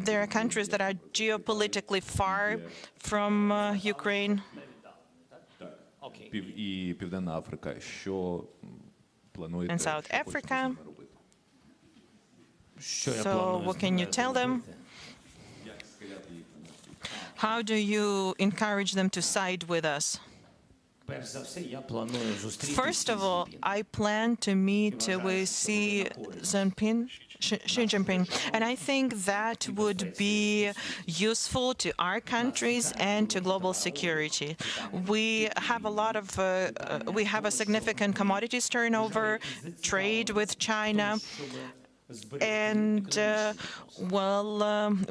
There are countries that are geopolitically far from Ukraine. І Південна Африка. Що плануєте? And South Africa. Що So what can you tell them? How do you encourage them to side with us? First of all, I plan to meet with Xi Jinping, and I think that would be useful to our countries and to global security. We have a significant commodities turnover, trade with China. And,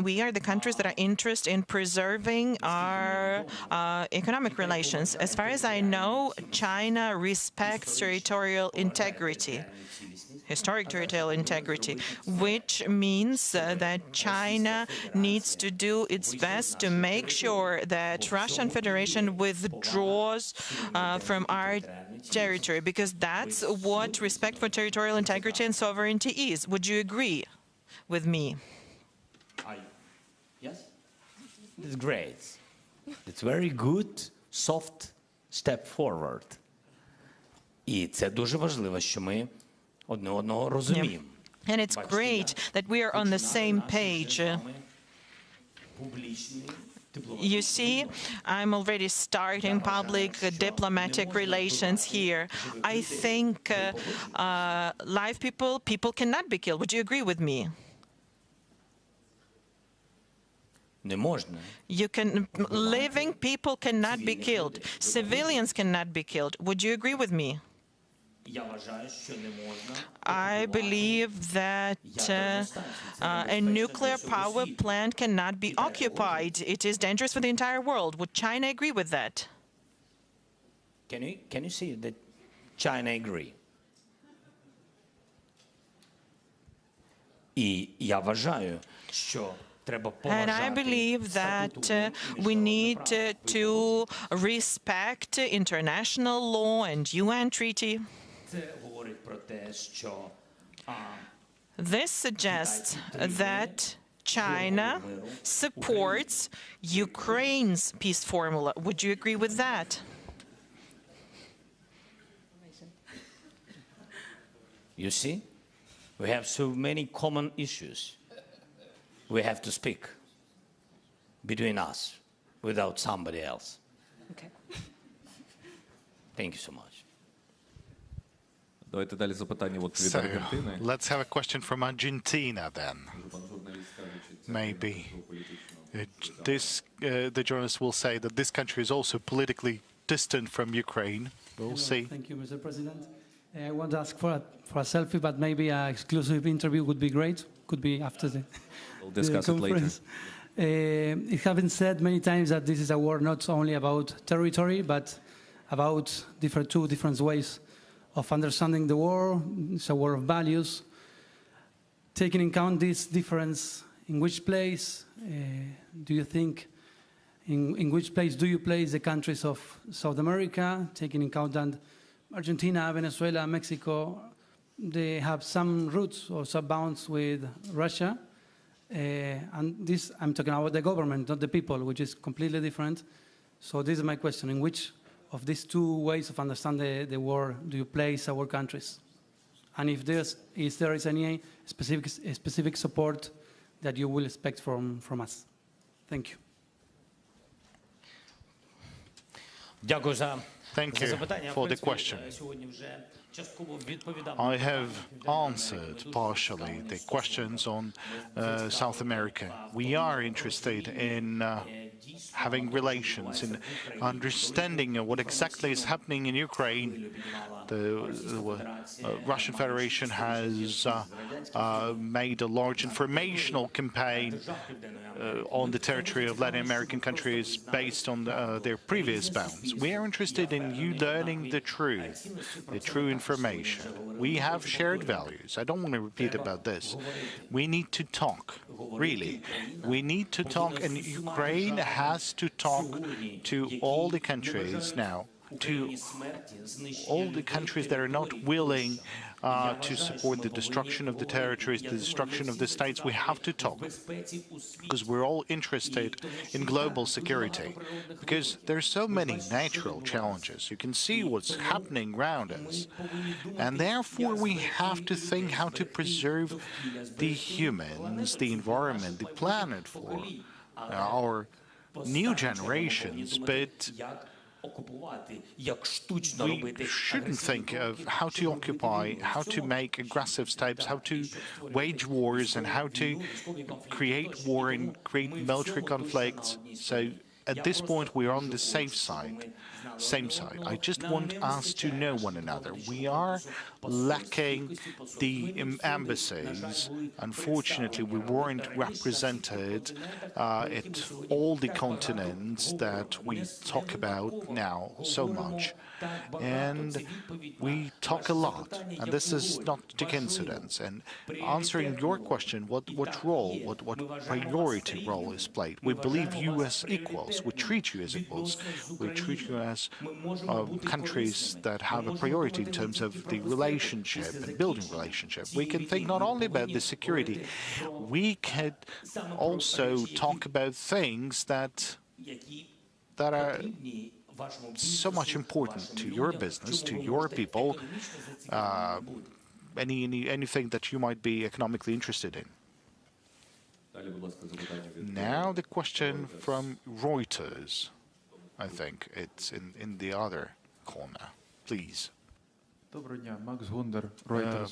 we are the countries that are interested in preserving our economic relations. As far as I know, China respects territorial integrity, historic territorial integrity, which means that China needs to do its best to make sure that Russian Federation withdraws from our territory, because that's what respect for territorial integrity and sovereignty is. Would you agree with me? Yes. It's great. It's very good, soft step forward. І це дуже важливо, що ми одне одного розуміємо. And it's great that we are on the same page. You see, I'm already starting public diplomatic relations here. I think live people cannot be killed. Would you agree with me? Living people cannot be killed. Civilians cannot be killed. Would you agree with me? I believe that a nuclear power plant cannot be occupied. It is dangerous for the entire world. Would China agree with that? Can you see that China agree? І я вважаю, що And I believe that we need to respect international law and UN treaty. This suggests that China supports Ukraine's peace formula. Would you agree with that? You see, we have so many common issues. We have to speak between us without somebody else. Okay. Thank you so much. Давайте далі запитання від So, Аргентини. let's have a question from Argentina then. Maybe the journalist will say that this country is also politically distant from Ukraine. We'll see. Thank you, Mr. President. I want to ask for a selfie, but maybe an exclusive interview would be great. Could be after We'll discuss it later. It has been said many times that this is a war not only about territory, but about two different ways of understanding the war. It's a war of values. Taking into account this difference, in which place do you think, in which place do you place the countries of South America, taking into account that Argentina, Venezuela, Mexico, they have some roots or some bounds with Russia. And this, I'm talking about the government, not the people, which is completely different. So this is my question. In which of these two ways of understanding the war do you place our countries? And if there is any specific support that you will expect from us? Thank you. Thank you for the question. I have answered partially the questions on South America. We are interested in having relations, in understanding what exactly is happening in Ukraine. The Russian Federation has made a large informational campaign on the territory of Latin American countries based on their previous bounds. We are interested in you learning the true information. We have shared values. I don't want to repeat about this. We need to talk, really. We need to talk, and Ukraine has to talk to all the countries now to all the countries that are not willing to support the destruction of the territories, the destruction of the states. We have to talk, because we're all interested in global security, because there are so many natural challenges. You can see what's happening around us, and therefore we have to think how to preserve the humans, the environment, the planet for our new generations, but we shouldn't think of how to occupy, how to make aggressive steps, how to wage wars, and how to create war and create military conflicts. So at this point, we're on the safe side. Same side. I just want us to know one another. We are lacking the embassies. Unfortunately, we weren't represented at all the continents that we talk about now so much. And we talk a lot, and this is not a coincidence. And answering your question, what role, what priority role is played? We believe you as equals. We treat you as equals. We treat you as countries that have a priority in terms of the relationship and building relationship. We can think not only about the security, we could also talk about things that are so much important to your business, to your people, anything that you might be economically interested in. Now the question from Reuters. I think it's in the other corner. Please.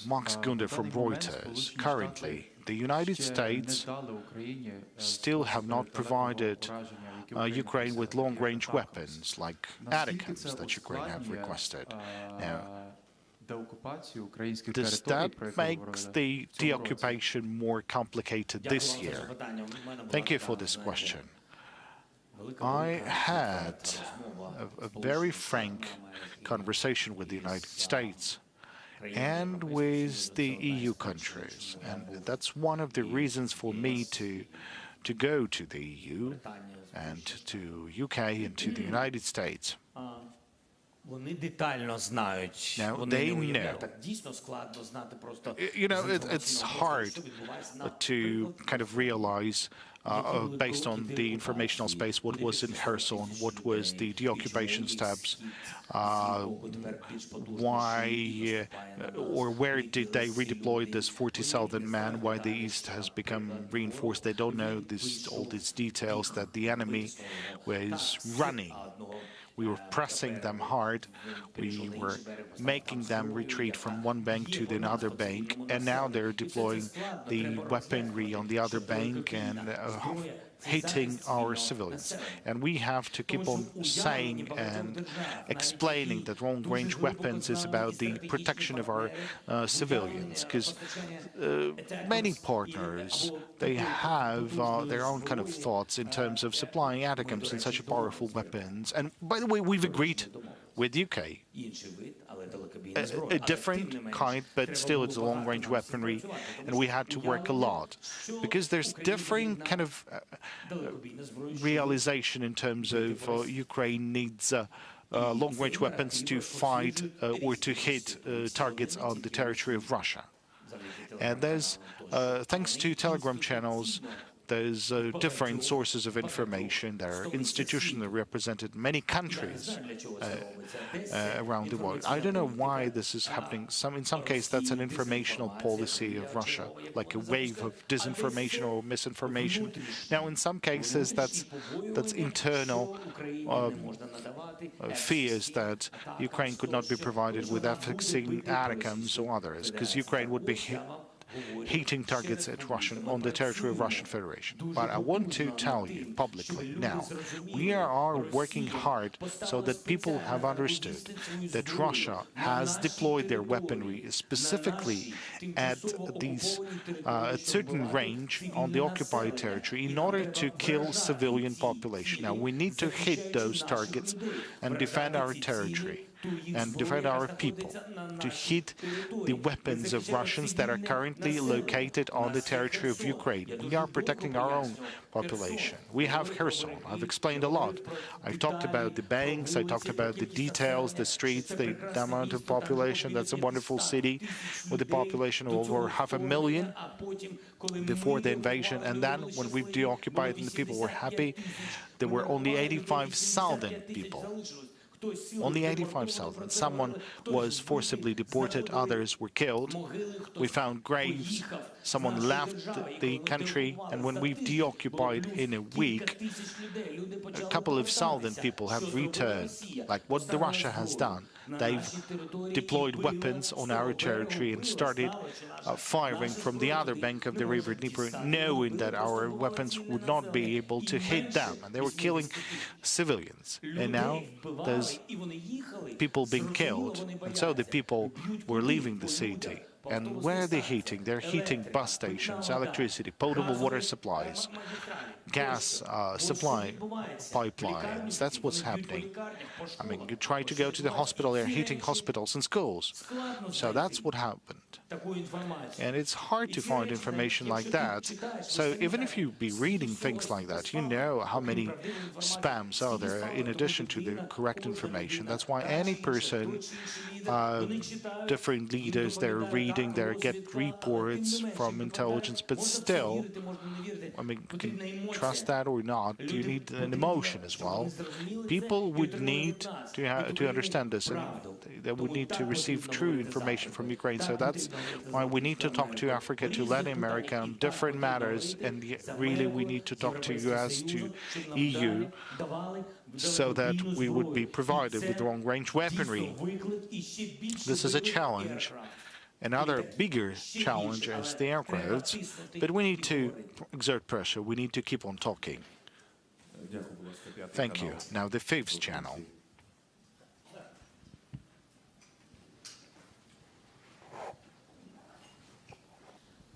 Max Gunder from Reuters. Currently, the United States still have not provided Ukraine with long-range weapons like ATACMS that Ukraine have requested. Now, does that make the deoccupation more complicated this year? Thank you for this question. I had a very frank conversation with the United States and with the EU countries, and that's one of the reasons for me to go to the EU and to UK and to the United States. Now, they know. You know, it's hard to kind of realize, based on the informational space, what was in Kherson, what was the deoccupation steps, why or where did they redeploy this 40,000 men, why the East has become reinforced. They don't know all these details, that the enemy was running. We were pressing them hard. We were making them retreat from one bank to another bank, and now they're deploying the weaponry on the other bank and hitting our civilians. And we have to keep on saying and explaining that long-range weapons is about the protection of our civilians, because many partners, they have their own kind of thoughts in terms of supplying ATACMS and such powerful weapons. And by the way, we've agreed with UK a different kind, but still it's a long-range weaponry, and we had to work a lot because there's different kind of realization in terms of Ukraine needs long-range weapons to fight or to hit targets on the territory of Russia. And there's, thanks to Telegram channels, there's different sources of information. There are institutions that represented many countries around the world. I don't know why this is happening. In some cases, that's an informational policy of Russia, like a wave of disinformation or misinformation. Now, in some cases, that's internal fears that Ukraine could not be provided with F-16 ATACMS or others, because Ukraine would be hitting targets at on the territory of Russian Federation. But I want to tell you publicly now, we are working hard so that people have understood that Russia has deployed their weaponry specifically at a certain range on the occupied territory in order to kill civilian population. Now, we need to hit those targets and defend our territory. and defend our people, to hit the weapons of Russians that are currently located on the territory of Ukraine. We are protecting our own population. We have Kherson. I've explained a lot. I've talked about the banks, I talked about the details, the streets, the amount of population. That's a wonderful city with a population of over 500,000 before the invasion. And then when we've deoccupied and the people were happy, there were only 85,000 people. Only 85,000. Someone was forcibly deported, others were killed. We found graves, someone left the country, and when we've deoccupied in a week, a couple of thousand people have returned, like what Russia has done. They've deployed weapons on our territory and started firing from the other bank of the river Dnieper, knowing that our weapons would not be able to hit them, and they were killing civilians. And now there's people being killed, and so the people were leaving the city. And where are they hitting? They're hitting bus stations, electricity, potable water supplies, gas supply pipelines. That's what's happening. I mean, you try to go to the hospital, they're hitting hospitals and schools. So that's what happened. And it's hard to find information like that. So even if you be reading things like that, you know how many spams are there in addition to the correct information. That's why any person, different leaders, they're reading, they get reports from intelligence, but still, I mean, you can trust that or not. You need an emotion as well. People would need to understand this, and they would need to receive true information from Ukraine. So that's why we need to talk to Africa, to Latin America on different matters, and really we need to talk to US, to EU, so that we would be provided with long-range weaponry. This is a challenge. Another bigger challenge is the aircrafts, but we need to exert pressure. We need to keep on talking. Thank you. Now the fifth channel.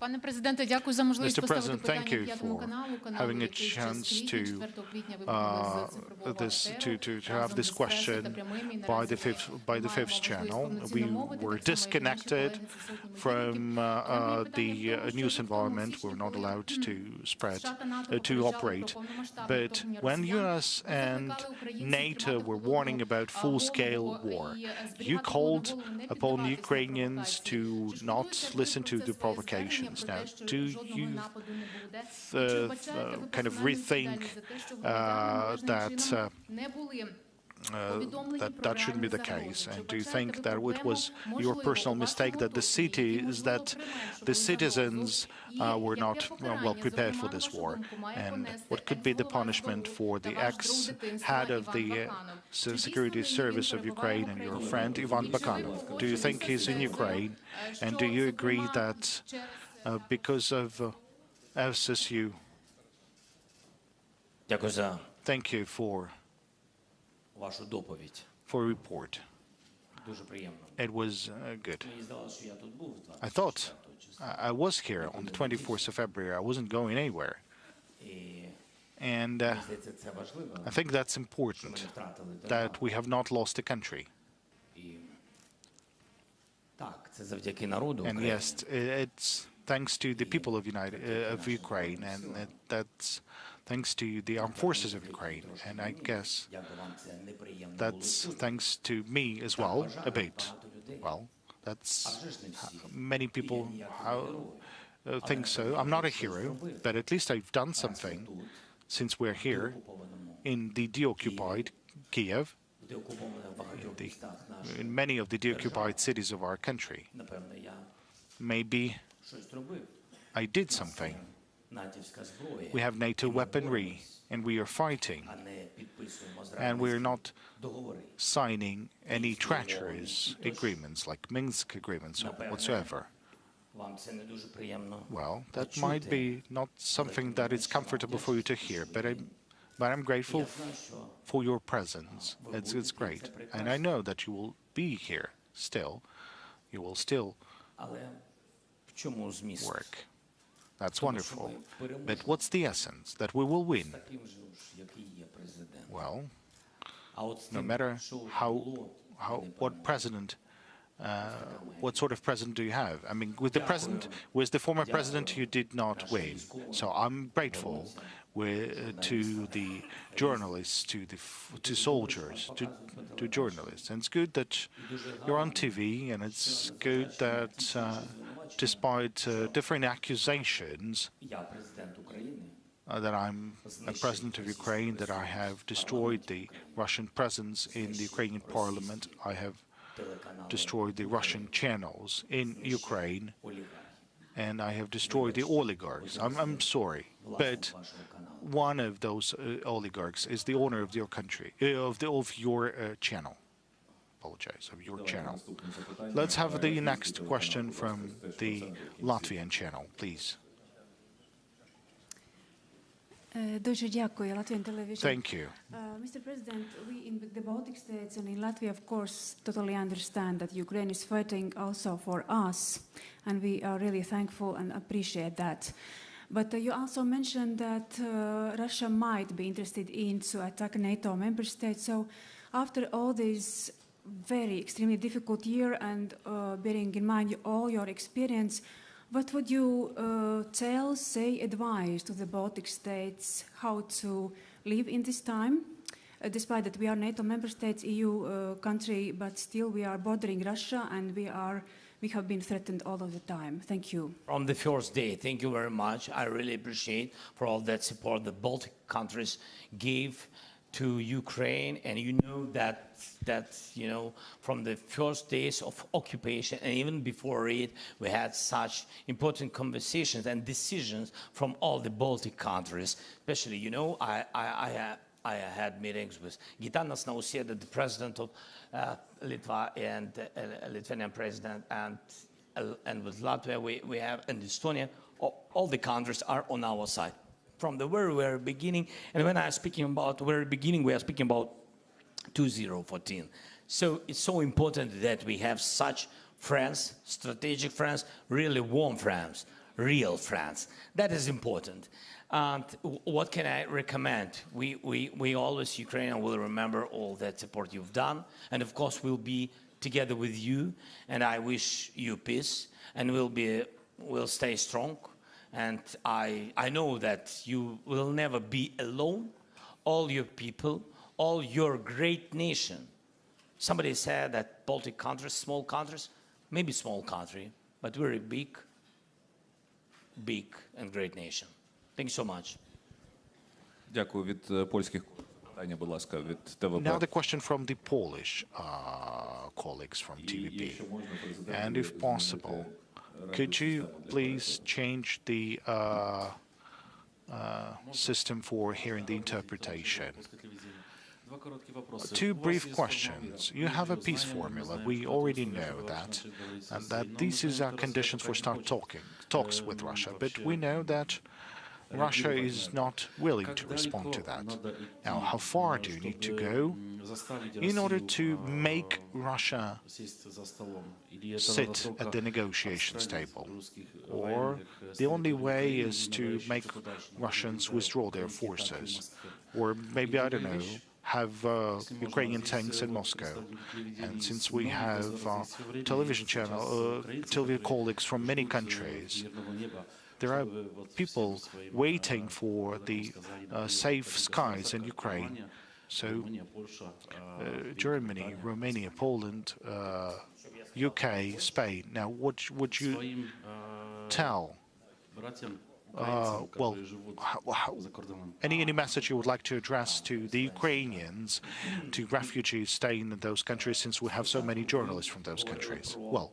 Mr. President, thank you for having a chance to have this question by the fifth channel. We were disconnected from the news environment. We were not allowed to operate. But when US and NATO were warning about full-scale war, you called upon the Ukrainians to not listen to the provocation. Now, do you kind of rethink that shouldn't be the case? And do you think that it was your personal mistake that the citizens were not well prepared for this war? And what could be the punishment for the ex-head of the Security Service of Ukraine and your friend Ivan Bakanov? Do you think he's in Ukraine? And do you agree that because of FSSU? Thank you for report. It was good. I thought I was here on the 24th of February. I wasn't going anywhere. And I think that's important, that we have not lost the country. And yes, it's thanks to the people of Ukraine, and that's thanks to the armed forces of Ukraine. And I guess that's thanks to me as well, a bit. Well, that's many people think so. I'm not a hero, but at least I've done something since we're here in the deoccupied Kiev, in many of the deoccupied cities of our country. Maybe I did something. We have NATO weaponry, and we are fighting, and we're not signing any treacherous agreements like Minsk agreements or whatsoever. Well, that might be not something that is comfortable for you to hear, but I'm grateful for your presence. It's great, and I know that you will be here still. You will still work. That's wonderful. But what's the essence? That we will win. Well, no matter how what president, what sort of president do you have? I mean, with the former president, you did not win. So I'm grateful to the journalists, to soldiers, to journalists. And it's good that you're on TV, and it's good that despite different accusations that I'm a president of Ukraine, that I have destroyed the Russian presence in the Ukrainian parliament, I have destroyed the Russian channels in Ukraine, and I have destroyed the oligarchs. I'm sorry, but one of those oligarchs is the owner of your country, of your channel. Apologize, of your channel. Let's have the next question from the Latvian channel, please. Дуже дякую, Latvian television. Thank you. Mr. President, we in the Baltic states and in Latvia, of course, totally understand that Ukraine is fighting also for us, and we are really thankful and appreciate that. But you also mentioned that Russia might be interested in to attack NATO member states. So after all this very extremely difficult year and bearing in mind all your experience, what would you advise to the Baltic states how to live in this time? Despite that we are NATO member states, EU country, but still we are bordering Russia and we have been threatened all of the time. Thank you. From the first day, thank you very much. I really appreciate for all that support the Baltic countries gave to Ukraine, and you know that from the first days of occupation and even before it, we had such important conversations and decisions from all the Baltic countries. Especially, I had meetings with Gitanas Nausėda, the president of Litva, and Lithuanian president, and with Latvia we have, and Estonia. All the countries are on our side from the very, very beginning. And when I'm speaking about the very beginning, we are speaking about 2014. So it's so important that we have such friends, strategic friends, really warm friends, real friends. That is important. And what can I recommend? We always, Ukrainian, will remember all that support you've done. And of course, we'll be together with you. And I wish you peace. And we'll stay strong. And I know that you will never be alone. All your people, all your great nation. Somebody said that Baltic countries, small countries, maybe small country, but very big and great nation. Thank you so much. Дякую. Від польських питання, будь ласка, від ТВП. Now the question from the Polish colleagues from TVP. And if possible, could you please change the system for hearing the interpretation? Two brief questions. You have a peace formula. We already know that, and that this is our conditions for talks with Russia. But we know that Russia is not willing to respond to that. Now, how far do you need to go in order to make Russia sit at the negotiations table? Or the only way is to make Russians withdraw their forces? Or maybe, I don't know, have Ukrainian tanks in Moscow. And since we have television colleagues from many countries, there are people waiting for the safe skies in Ukraine. So Germany, Romania, Poland, UK, Spain. Now, what would you tell? Any message you would like to address to the Ukrainians, to refugees staying in those countries, since we have so many journalists from those countries? Well,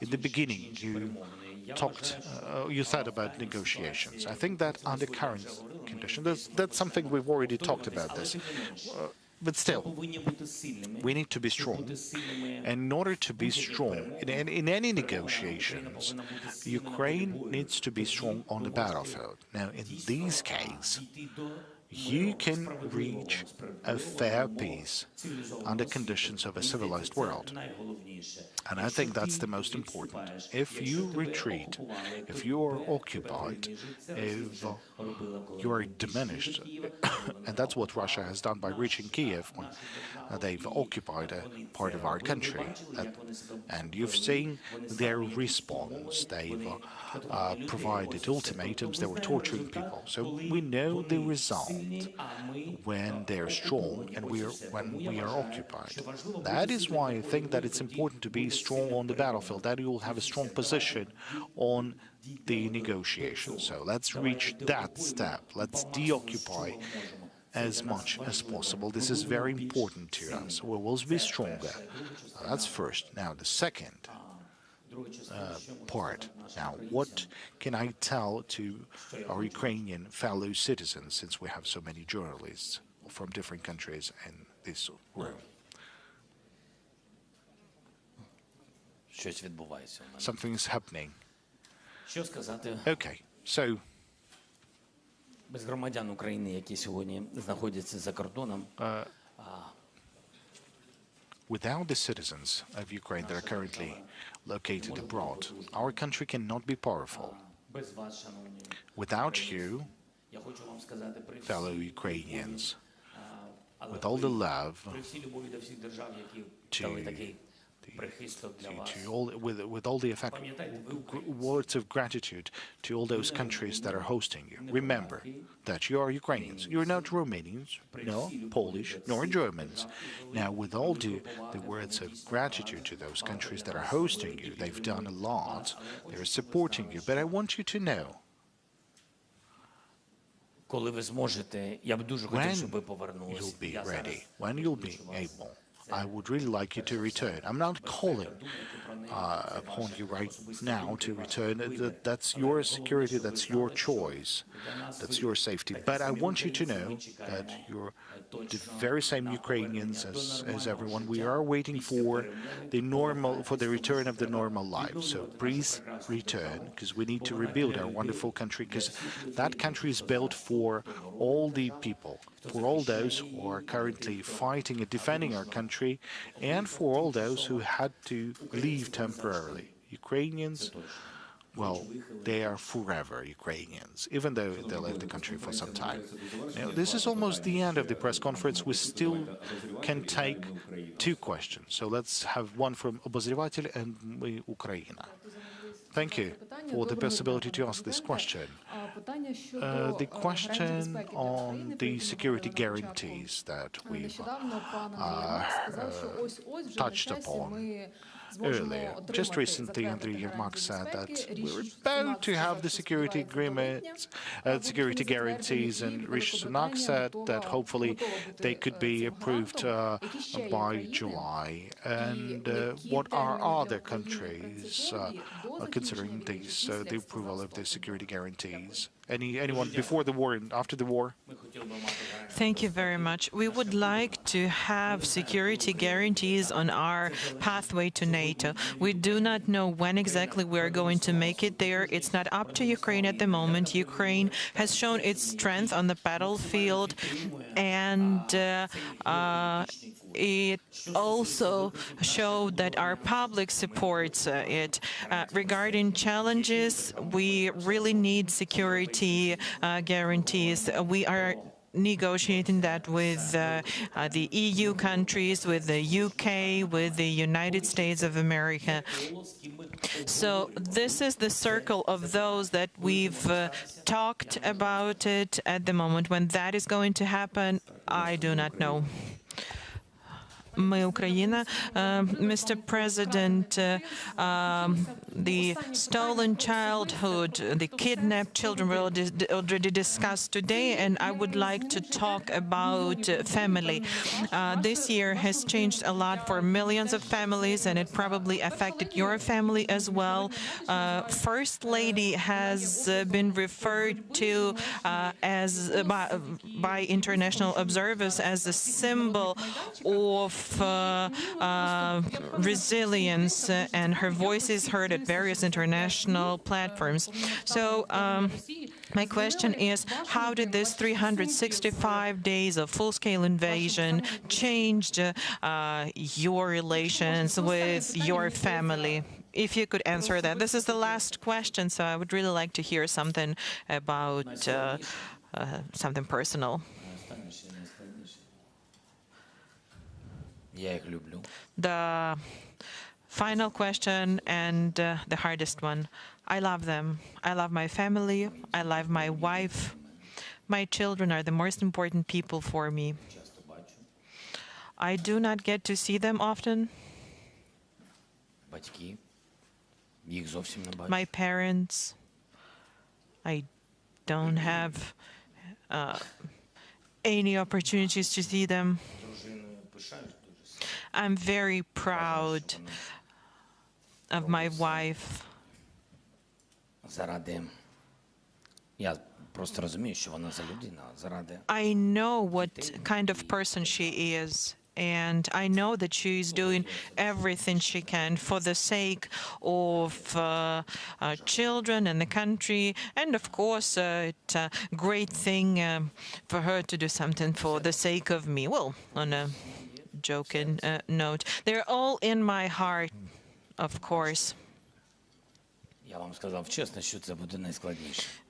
in the beginning, you said about negotiations. I think that under current conditions, that's something we've already talked about this. But still, we need to be strong. And in order to be strong in any negotiations, Ukraine needs to be strong on the battlefield. Now, in these cases, you can reach a fair peace under conditions of a civilized world. And I think that's the most important. If you retreat, if you are occupied, if you are diminished, And that's what Russia has done by reaching Kiev when they've occupied a part of our country. And you've seen their response. They've provided ultimatums. They were torturing people. So we know the result when they're strong and when we are occupied. That is why I think that it's important to be strong on the battlefield, that you will have a strong position on the negotiations. So let's reach that step. Let's deoccupy as much as possible. This is very important to us. We will be stronger. That's first. Now, the second part. Now, what can I tell to our Ukrainian fellow citizens, since we have so many journalists from different countries in this room? Something's happening. Okay, so без громадян України, які сьогодні знаходяться за кордоном, without the citizens of Ukraine that are currently located abroad, our country cannot be powerful. Without you, fellow Ukrainians, with all the love with all the words of gratitude to all those countries that are hosting you. Remember that you are Ukrainians. You're not Romanians, nor Polish, nor Germans. Now, with all the words of gratitude to those countries that are hosting you, they've done a lot. They're supporting you. But I want you to know, коли ви зможете, я б дуже хотів, щоб ви when повернулися. you'll be ready, when you'll be able, I would really like you to return. I'm not calling upon you right now to return. That's your security, that's your choice, that's your safety. But I want you to know that you're the very same Ukrainians as everyone. We are waiting for the return of the normal life. So please return, because we need to rebuild our wonderful country, because that country is built for all the people, for all those who are currently fighting and defending our country, and for all those who had to leave temporarily. Ukrainians, well, they are forever Ukrainians, even though they left the country for some time. Now, this is almost the end of the press conference. We still can take two questions. So let's have one from Obozrevatelь and Ukraina. Thank you for the possibility to ask this question. The question on the security guarantees that we've touched upon earlier. Just recently, Andriy Yermak said that we're about to have the security agreement, security guarantees, and Rishi Sunak said that hopefully they could be approved by July. And what are other countries considering the approval of the security guarantees? Anyone before the war and after the war? Thank you very much. We would like to have security guarantees on our pathway to NATO. We do not know when exactly we are going to make it there. It's not up to Ukraine at the moment. Ukraine has shown its strength on the battlefield, and it also showed that our public supports it. Regarding challenges, we really need security guarantees. We are negotiating that with the EU countries, with the UK, with the United States of America. So this is the circle of those that we've talked about it at the moment. When that is going to happen, I do not know. Ukraine. Mr. President, the stolen childhood, the kidnapped children were already discussed today, and I would like to talk about family. This year has changed a lot for millions of families, and it probably affected your family as well. First Lady has been referred to by international observers as a symbol of resilience, and her voice is heard at various international platforms. So my question is, how did this 365 days of full-scale invasion change your relations with your family? If you could answer that. This is the last question, so I would really like to hear something about something personal. The final question and the hardest one. I love them. I love my family. I love my wife. My children are the most important people for me. I do not get to see them often. My parents, I don't have any opportunities to see them. I'm very proud of my wife. I know what kind of person she is, and I know that she is doing everything she can for the sake of children and the country, and of course it's a great thing for her to do something for the sake of me. Well, on a joking note, they're all in my heart, of course.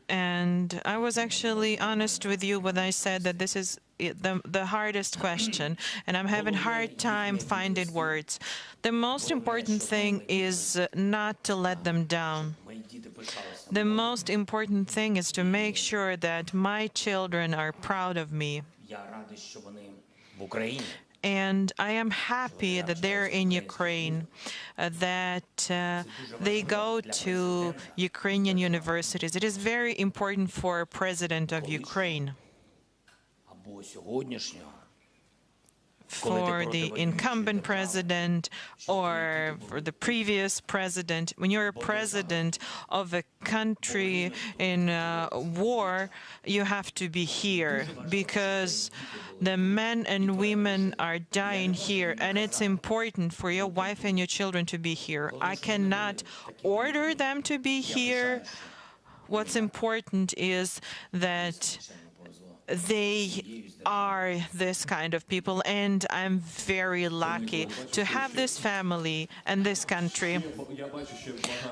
And I was actually honest with you when I said that this is the hardest question, and I'm having a hard time finding words. The most important thing is not to let them down. The most important thing is to make sure that my children are proud of me. And I am happy that they're in Ukraine, that they go to Ukrainian universities. It is very important for a president of Ukraine, for the incumbent president or for the previous president. When you're a president of a country in war, you have to be here because the men and women are dying here, and it's important for your wife and your children to be here. I cannot order them to be here. What's important is that they are this kind of people, and I'm very lucky to have this family and this country.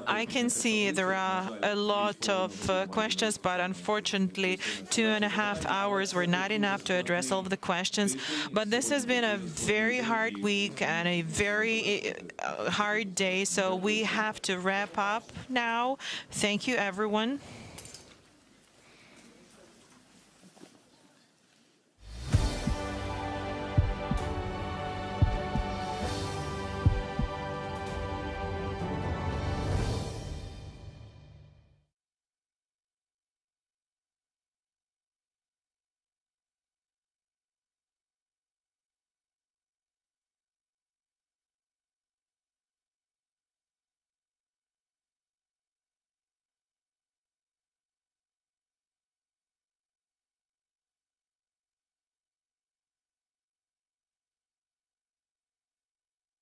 I can see there are a lot of questions, but unfortunately 2.5 hours were not enough to address all of the questions. But this has been a very hard week and a very hard day, so we have to wrap up now. Thank you, everyone.